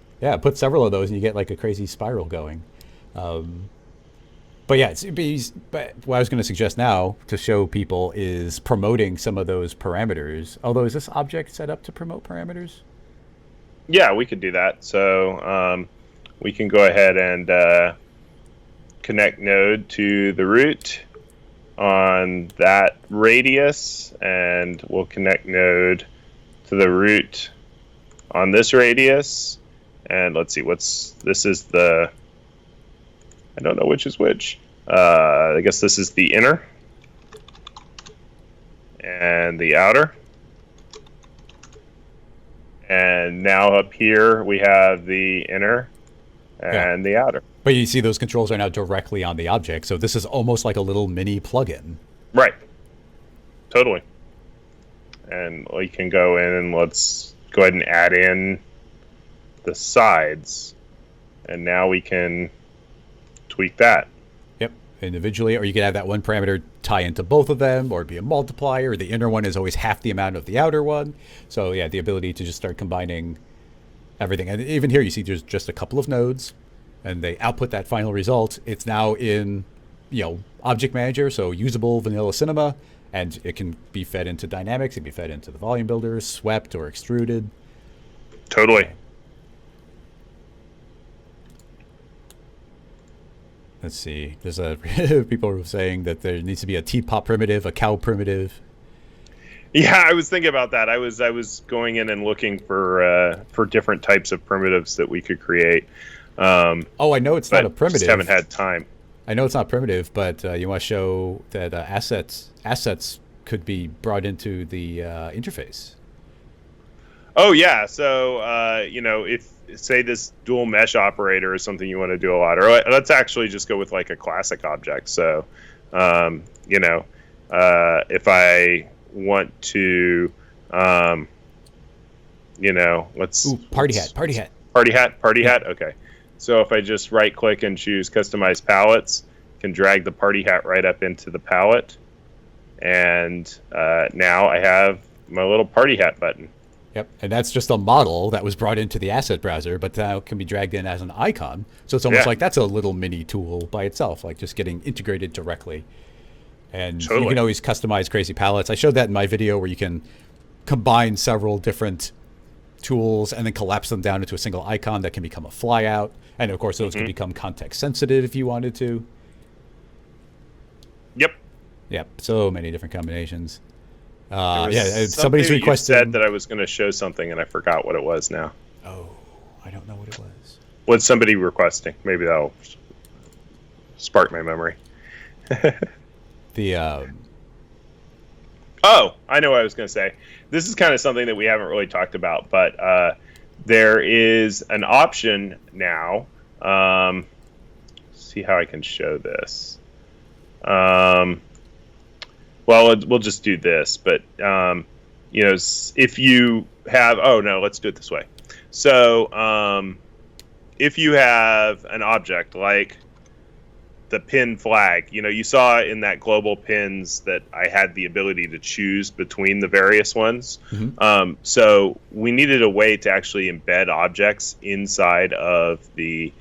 Put several of those and you get like a crazy spiral going. But yeah, but what I was going to suggest now to show people is promoting some of those parameters. Although, is this object set up to promote parameters? Yeah, we could do that. So we can go ahead and connect node to the root on that radius, and we'll connect node to the root on this radius. And let's see, this is the, I don't know which is which. I guess this is the inner and the outer. And now up here we have the inner and the outer. But you see those controls are now directly on the object. So this is almost like a little mini plugin. Right. Totally. And we can go in and let's go ahead and add in the sides. And now we can tweak that. Yep, individually, or you could have that one parameter tie into both of them, or be a multiplier. The inner one is always half the amount of the outer one. So yeah, the ability to just start combining everything. And even here, you see there's just a couple of nodes, and they output that final result. It's now in, Object Manager, so usable vanilla Cinema, and it can be fed into Dynamics. It can be fed into the volume builder, swept or extruded. Totally. Let's see. There's people are saying that there needs to be a teapot primitive, a cow primitive. Yeah, I was thinking about that. I was going in and looking for different types of primitives that we could create. I know it's not a primitive. Just haven't had time. I know it's not primitive, but you want to show that assets could be brought into the interface. Oh yeah. So if say this dual mesh operator is something you want to do a lot, or let's actually just go with like a classic object. So if I want to let's party hat. Okay. So if I just right click and choose customize palettes, can drag the party hat right up into the palette, and now I have my little party hat button. Yep, and that's just a model that was brought into the asset browser, but now can be dragged in as an icon. So it's almost like that's a little mini tool by itself, like just getting integrated directly. And you can always customize crazy palettes. I showed that in my video where you can combine several different tools and then collapse them down into a single icon that can become a flyout. And of course, those can become context sensitive if you wanted to. Yep, so many different combinations. Somebody's requested. Said that I was going to show something, and I forgot what it was now. Oh, I don't know what it was. What's somebody requesting? Maybe that'll spark my memory. Oh, I know what I was going to say. This is kind of something that we haven't really talked about, but there is an option now. See how I can show this. Well, we'll just do this, but if you have, let's do it this way. So if you have an object like the pin flag, you saw in that global pins that I had the ability to choose between the various ones. Mm-hmm. So we needed a way to actually embed objects inside of the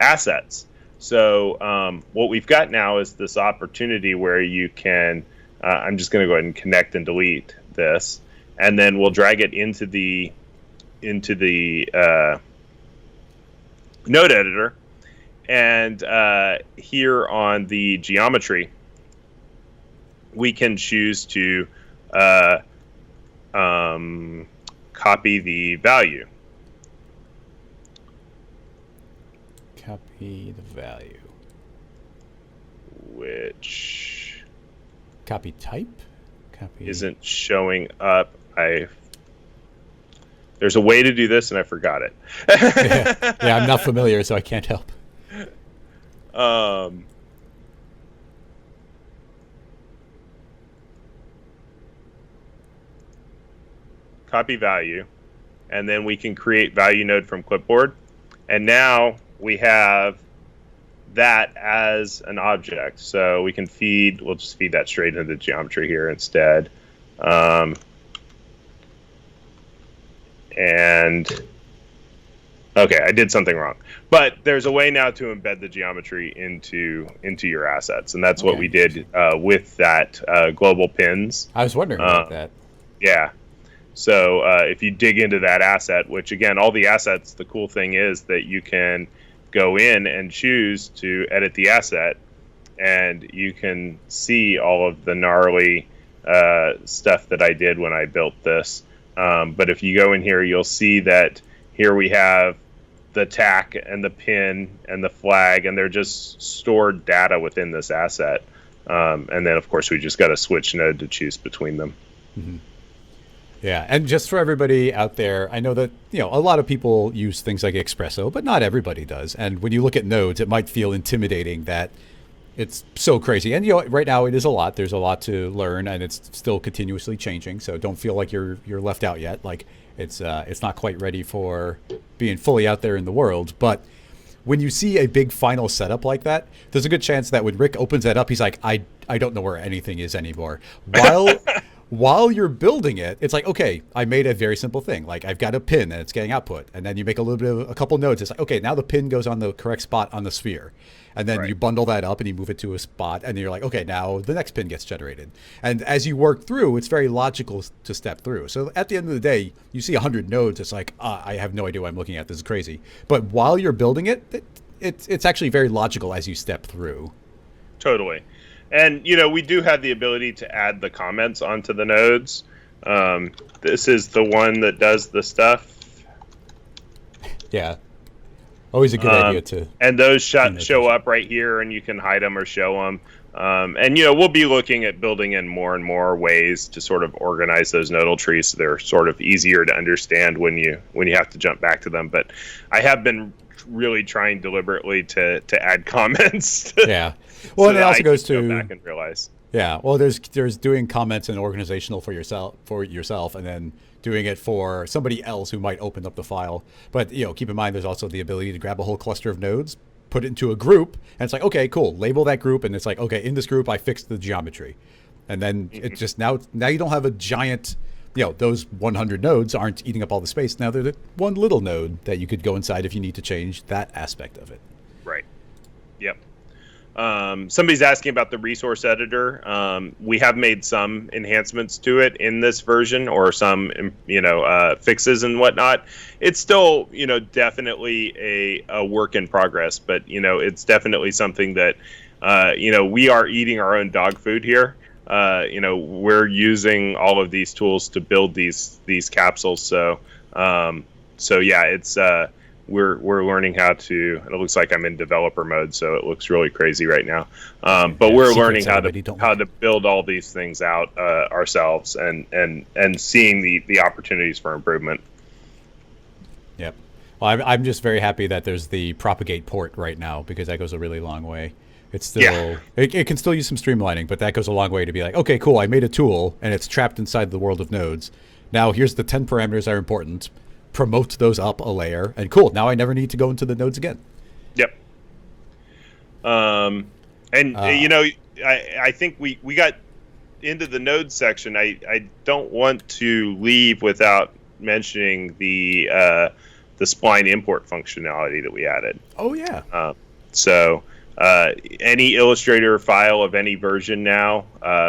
assets. So what we've got now is this opportunity where you can, I'm just going to go ahead and connect and delete this, and then we'll drag it into the node editor. And here on the geometry, we can choose to copy the value. Copy the value. Which... Copy type? Copy isn't showing up. There's a way to do this, and I forgot it. Yeah, I'm not familiar, so I can't help. Um, copy value, and then we can create value node from clipboard. And now we have that as an object. So we can feed, we'll just feed that straight into the geometry here instead. And okay, I did something wrong. But there's a way now to embed the geometry into your assets. And that's what we did with that global pins. I was wondering about that. Yeah. So if you dig into that asset, which again, all the assets, the cool thing is that you can go in and choose to edit the asset, and you can see all of the gnarly stuff that I did when I built this. But if you go in here, you'll see that here we have the tack and the pin and the flag, and they're just stored data within this asset. And then, of course, we just got a switch node to choose between them. Mm-hmm. Yeah, and just for everybody out there, I know that, a lot of people use things like Espresso, but not everybody does. And when you look at nodes, it might feel intimidating that it's so crazy. And, right now it is a lot. There's a lot to learn, and it's still continuously changing. So don't feel like you're left out yet. Like it's not quite ready for being fully out there in the world. But when you see a big final setup like that, there's a good chance that when Rick opens that up, he's like, I don't know where anything is anymore. While you're building it, it's like, okay, I made a very simple thing. Like I've got a pin and it's getting output. And then you make a couple nodes. It's like, okay, now the pin goes on the correct spot on the sphere. And then you bundle that up and you move it to a spot. And you're like, okay, now the next pin gets generated. And as you work through, it's very logical to step through. So at the end of the day, you see 100 nodes. It's like, I have no idea what I'm looking at. This is crazy. But while you're building it, it's actually very logical as you step through. Totally. And, we do have the ability to add the comments onto the nodes. This is the one that does the stuff. Yeah. Always a good idea to. And those show up right here, and you can hide them or show them. And, we'll be looking at building in more and more ways to sort of organize those nodal trees so they're sort of easier to understand when you have to jump back to them. But I have been really trying deliberately to add comments. Yeah. Well, and it also goes to go back and realize. Yeah. Well, there's doing comments and organizational for yourself, and then doing it for somebody else who might open up the file. But keep in mind, there's also the ability to grab a whole cluster of nodes, put it into a group, and it's like, okay, cool. Label that group, and it's like, okay, in this group, I fixed the geometry, and then it just now you don't have a giant. Those 100 nodes aren't eating up all the space. Now they're the one little node that you could go inside if you need to change that aspect of it. Right. Yep. Somebody's asking about the resource editor. We have made some enhancements to it in this version, or some, fixes and whatnot. It's still, definitely a work in progress, but, it's definitely something that, we are eating our own dog food here. We're using all of these tools to build these capsules. So yeah, it's, we're learning how to, and it looks like I'm in developer mode, so it looks really crazy right now. But we're learning how to build all these things out ourselves, and seeing the opportunities for improvement. Yep. Well, I'm just very happy that there's the propagate port right now, because that goes a really long way. It's still it can still use some streamlining, but that goes a long way to be like, okay, cool, I made a tool and it's trapped inside the world of nodes. Now here's the 10 parameters that are important. Promote those up a layer, and cool. Now I never need to go into the nodes again. Yep. I think we got into the node section. I don't want to leave without mentioning the spline import functionality that we added. Oh yeah. So any Illustrator file of any version now,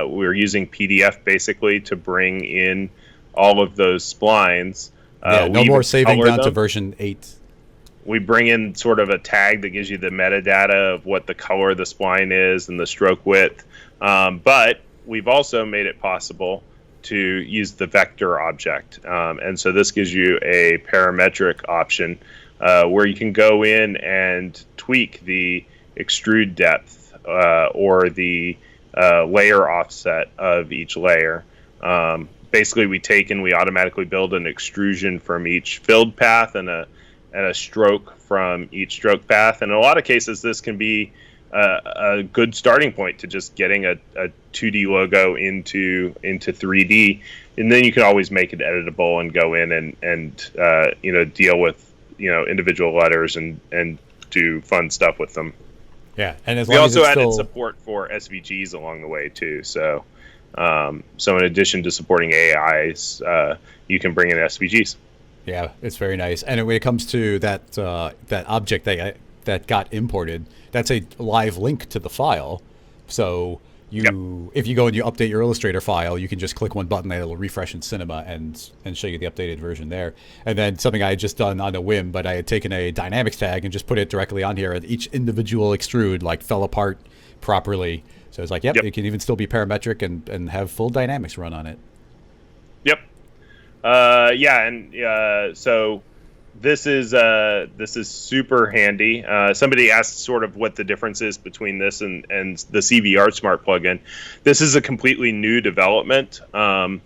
we're using PDF basically to bring in all of those splines. No more saving down to version 8. We bring in sort of a tag that gives you the metadata of what the color of the spline is and the stroke width. But we've also made it possible to use the vector object. And so this gives you a parametric option where you can go in and tweak the extrude depth or the layer offset of each layer. Basically, we automatically build an extrusion from each filled path and a stroke from each stroke path. And in a lot of cases, this can be a good starting point to just getting a 2D logo into 3D, and then you can always make it editable and go in and deal with individual letters and do fun stuff with them. Yeah, and as we long as also it's added still... support for SVGs along the way too. So in addition to supporting AIs, you can bring in SVGs. Yeah, it's very nice. And when it comes to that object that got imported, that's a live link to the file. So if you go and you update your Illustrator file, you can just click one button and it'll refresh in Cinema and show you the updated version there. And then something I had just done on a whim, but I had taken a dynamics tag and just put it directly on here, and each individual extrude fell apart properly. So it's like, yep, it can even still be parametric and have full dynamics run on it. Yep. So this is super handy. Somebody asked sort of what the difference is between this and the CV ArtSmart plugin. This is a completely new development, and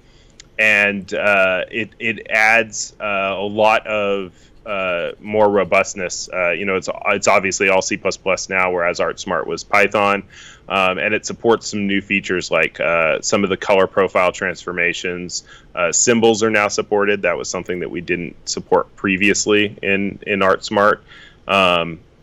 it adds a lot of more robustness. It's obviously all C++ now, whereas ArtSmart was Python, and it supports some new features like some of the color profile transformations. Symbols are now supported. That was something that we didn't support previously in ArtSmart.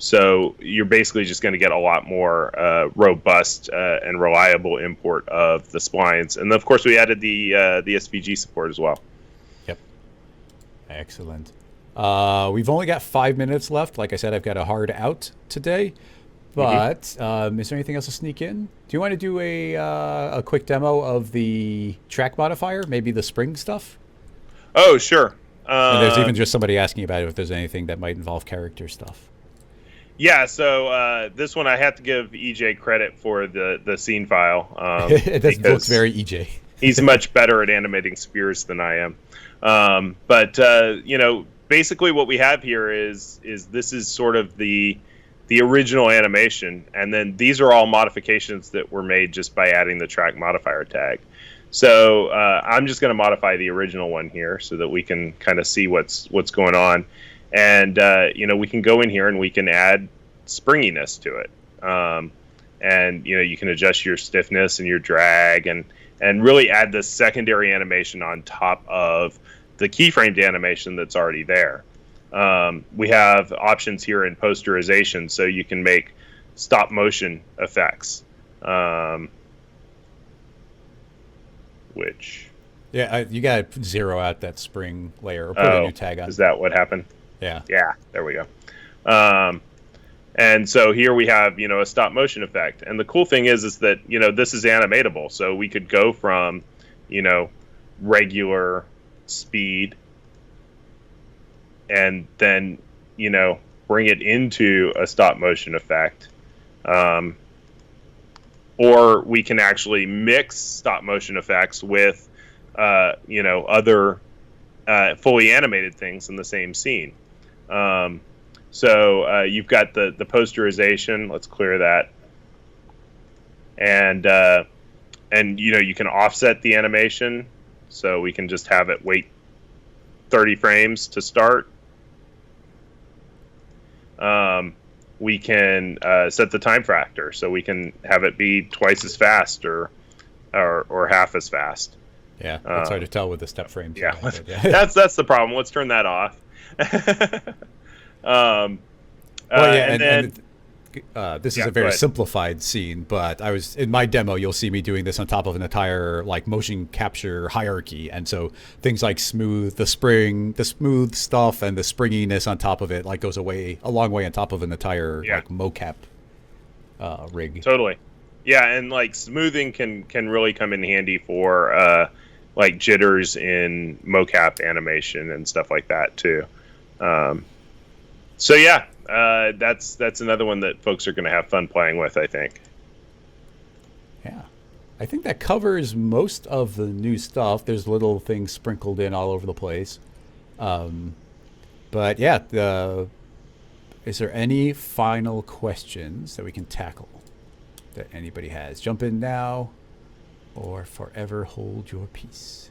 So you're basically just going to get a lot more robust and reliable import of the splines. And of course, we added the SVG support as well. Yep. Excellent. We've only got 5 minutes left. Like I said, I've got a hard out today. But is there anything else to sneak in? Do you want to do a quick demo of the Tack Modifier, maybe the spring stuff? Oh, sure. And there's even just somebody asking about it if there's anything that might involve character stuff. Yeah, so this one I have to give EJ credit for the scene file. It looks very EJ. He's much better at animating spears than I am. Basically what we have here is this is sort of the original animation, and then these are all modifications that were made just by adding the Tack Modifier tag. So I'm just going to modify the original one here so that we can kind of see what's going on, and we can go in here and we can add springiness to it, and you can adjust your stiffness and your drag and really add this secondary animation on top of the keyframed animation that's already there. We have options here in posterization, so you can make stop motion effects, you gotta zero out that spring layer or put a new tag on. Is that what happened? Yeah, there we go. And so here we have a stop motion effect, and the cool thing is that this is animatable, so we could go from regular speed and then bring it into a stop motion effect, or we can actually mix stop motion effects with other fully animated things in the same scene. So you've got the posterization. Let's clear that, and you can offset the animation, so we can just have it wait 30 frames to start. We can set the time factor, so we can have it be twice as fast or half as fast. Yeah, it's hard to tell with the step frames. Yeah, that's the problem. Let's turn that off. This is a very simplified scene, but in my demo, you'll see me doing this on top of an entire motion capture hierarchy, and so things like the smooth stuff and the springiness on top of it goes a long way on top of an entire mocap rig. Totally, yeah, and smoothing can really come in handy for jitters in mocap animation and stuff like that too. So yeah, that's another one that folks are going to have fun playing with, I think. Yeah, I think that covers most of the new stuff. There's little things sprinkled in all over the place. But yeah, is there any final questions that we can tackle that anybody has? Jump in now or forever hold your peace.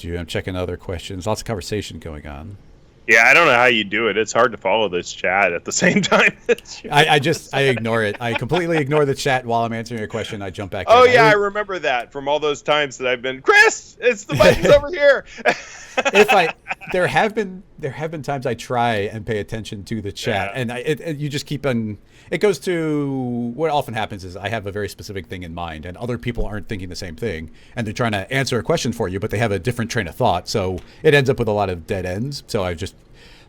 I'm checking other questions. Lots of conversation going on. Yeah, I don't know how you do it. It's hard to follow this chat at the same time. I ignore it. I completely ignore the chat while I'm answering a question. I jump back. Oh yeah, I remember that from all those times that I've been, Chris, it's the buttons over here. There have been times I try and pay attention to the chat, and you just keep on. It goes to what often happens is I have a very specific thing in mind, and other people aren't thinking the same thing, and they're trying to answer a question for you, but they have a different train of thought, so it ends up with a lot of dead ends. So I've just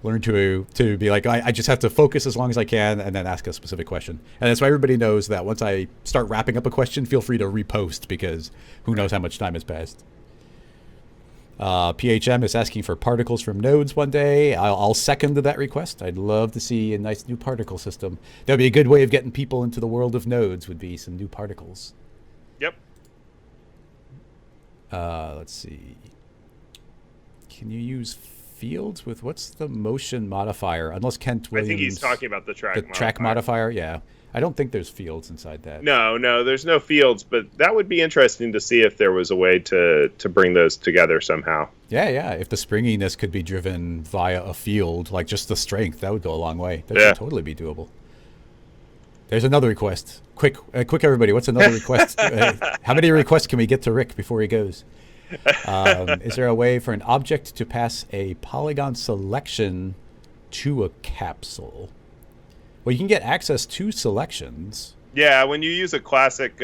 learned to be like, I just have to focus as long as I can, and then ask a specific question. And that's why everybody knows that once I start wrapping up a question, feel free to repost, because who knows how much time has passed. PHM is asking for particles from nodes one day. I'll second that request. I'd love to see a nice new particle system. That'd be a good way of getting people into the world of nodes, would be some new particles. Yep. Let's see. Can you use fields with, what's the motion modifier? Unless Kent Williams... I think he's talking about the track modifier. The track modifier, yeah. I don't think there's fields inside that. No, there's no fields, but that would be interesting to see if there was a way to bring those together somehow. Yeah. If the springiness could be driven via a field, like just the strength, that would go a long way. That should totally be doable. There's another request. Quick, everybody. What's another request? How many requests can we get to Rick before he goes? Is there a way for an object to pass a polygon selection to a capsule? Well, you can get access to selections. Yeah, when you use a classic,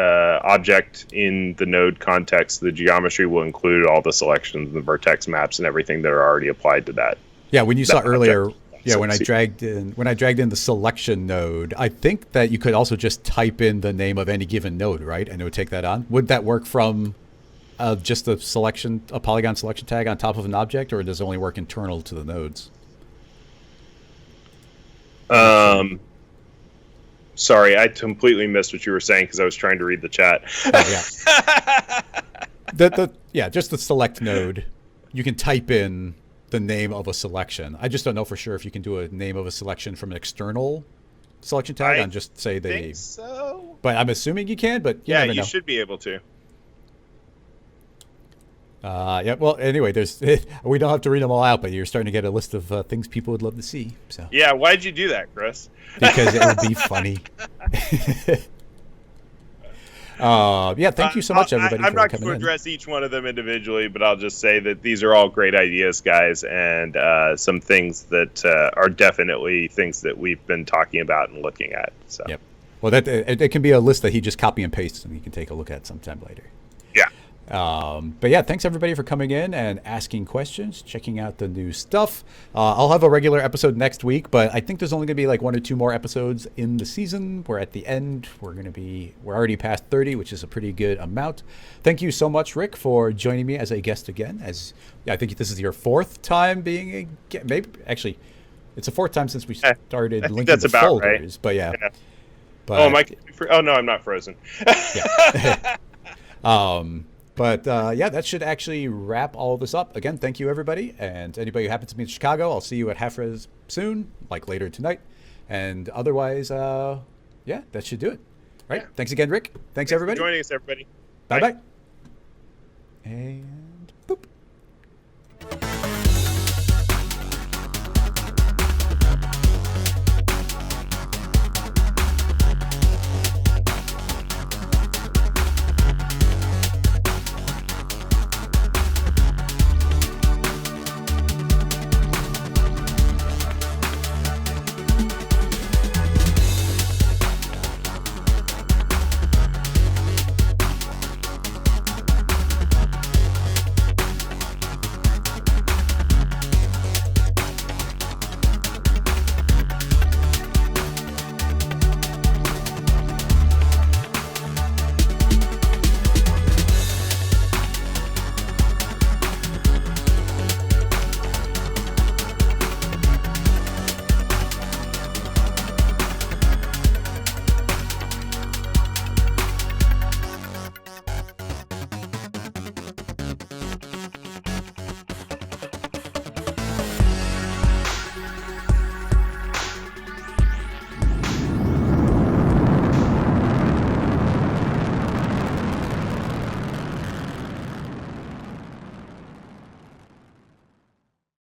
object in the node context, the geometry will include all the selections, the vertex maps, and everything that are already applied to that. Yeah, when you saw earlier, when I dragged in the selection node, I think that you could also just type in the name of any given node, right? And it would take that on. Would that work from just a polygon selection tag on top of an object, or does it only work internal to the nodes? Sorry, I completely missed what you were saying because I was trying to read the chat. Oh, yeah. Just the select node. You can type in the name of a selection. I just don't know for sure if you can do a name of a selection from an external selection tag on just say the. I think so. But I'm assuming you can. But you should be able to. Well, anyway, we don't have to read them all out, but you're starting to get a list of things people would love to see. So. Yeah, why'd you do that, Chris? Because it would be funny. Thank you so much, everybody. I'm not going to address each one of them individually, but I'll just say that these are all great ideas, guys, and some things that are definitely things that we've been talking about and looking at. So. Yep. Well, it can be a list that he just copy and pastes, and you can take a look at sometime later. Yeah. But yeah, thanks everybody for coming in and asking questions, checking out the new stuff. I'll have a regular episode next week, but I think there's only gonna be like 1 or 2 more episodes in the season. We're at the end. We're already past 30, which is a pretty good amount. Thank you so much, Rick, for joining me as a guest again. I think this is your 4th time being a guest. Maybe actually, it's the 4th time since we started linking the folders. Right. But yeah. But, no, I'm not frozen. Yeah. But that should actually wrap all this up. Again, thank you, everybody. And anybody who happens to be in Chicago, I'll see you at Half-Res soon, like later tonight. And otherwise, that should do it. All right. Yeah. Thanks again, Rick. Thanks everybody. For joining us, everybody. Bye-bye. And boop.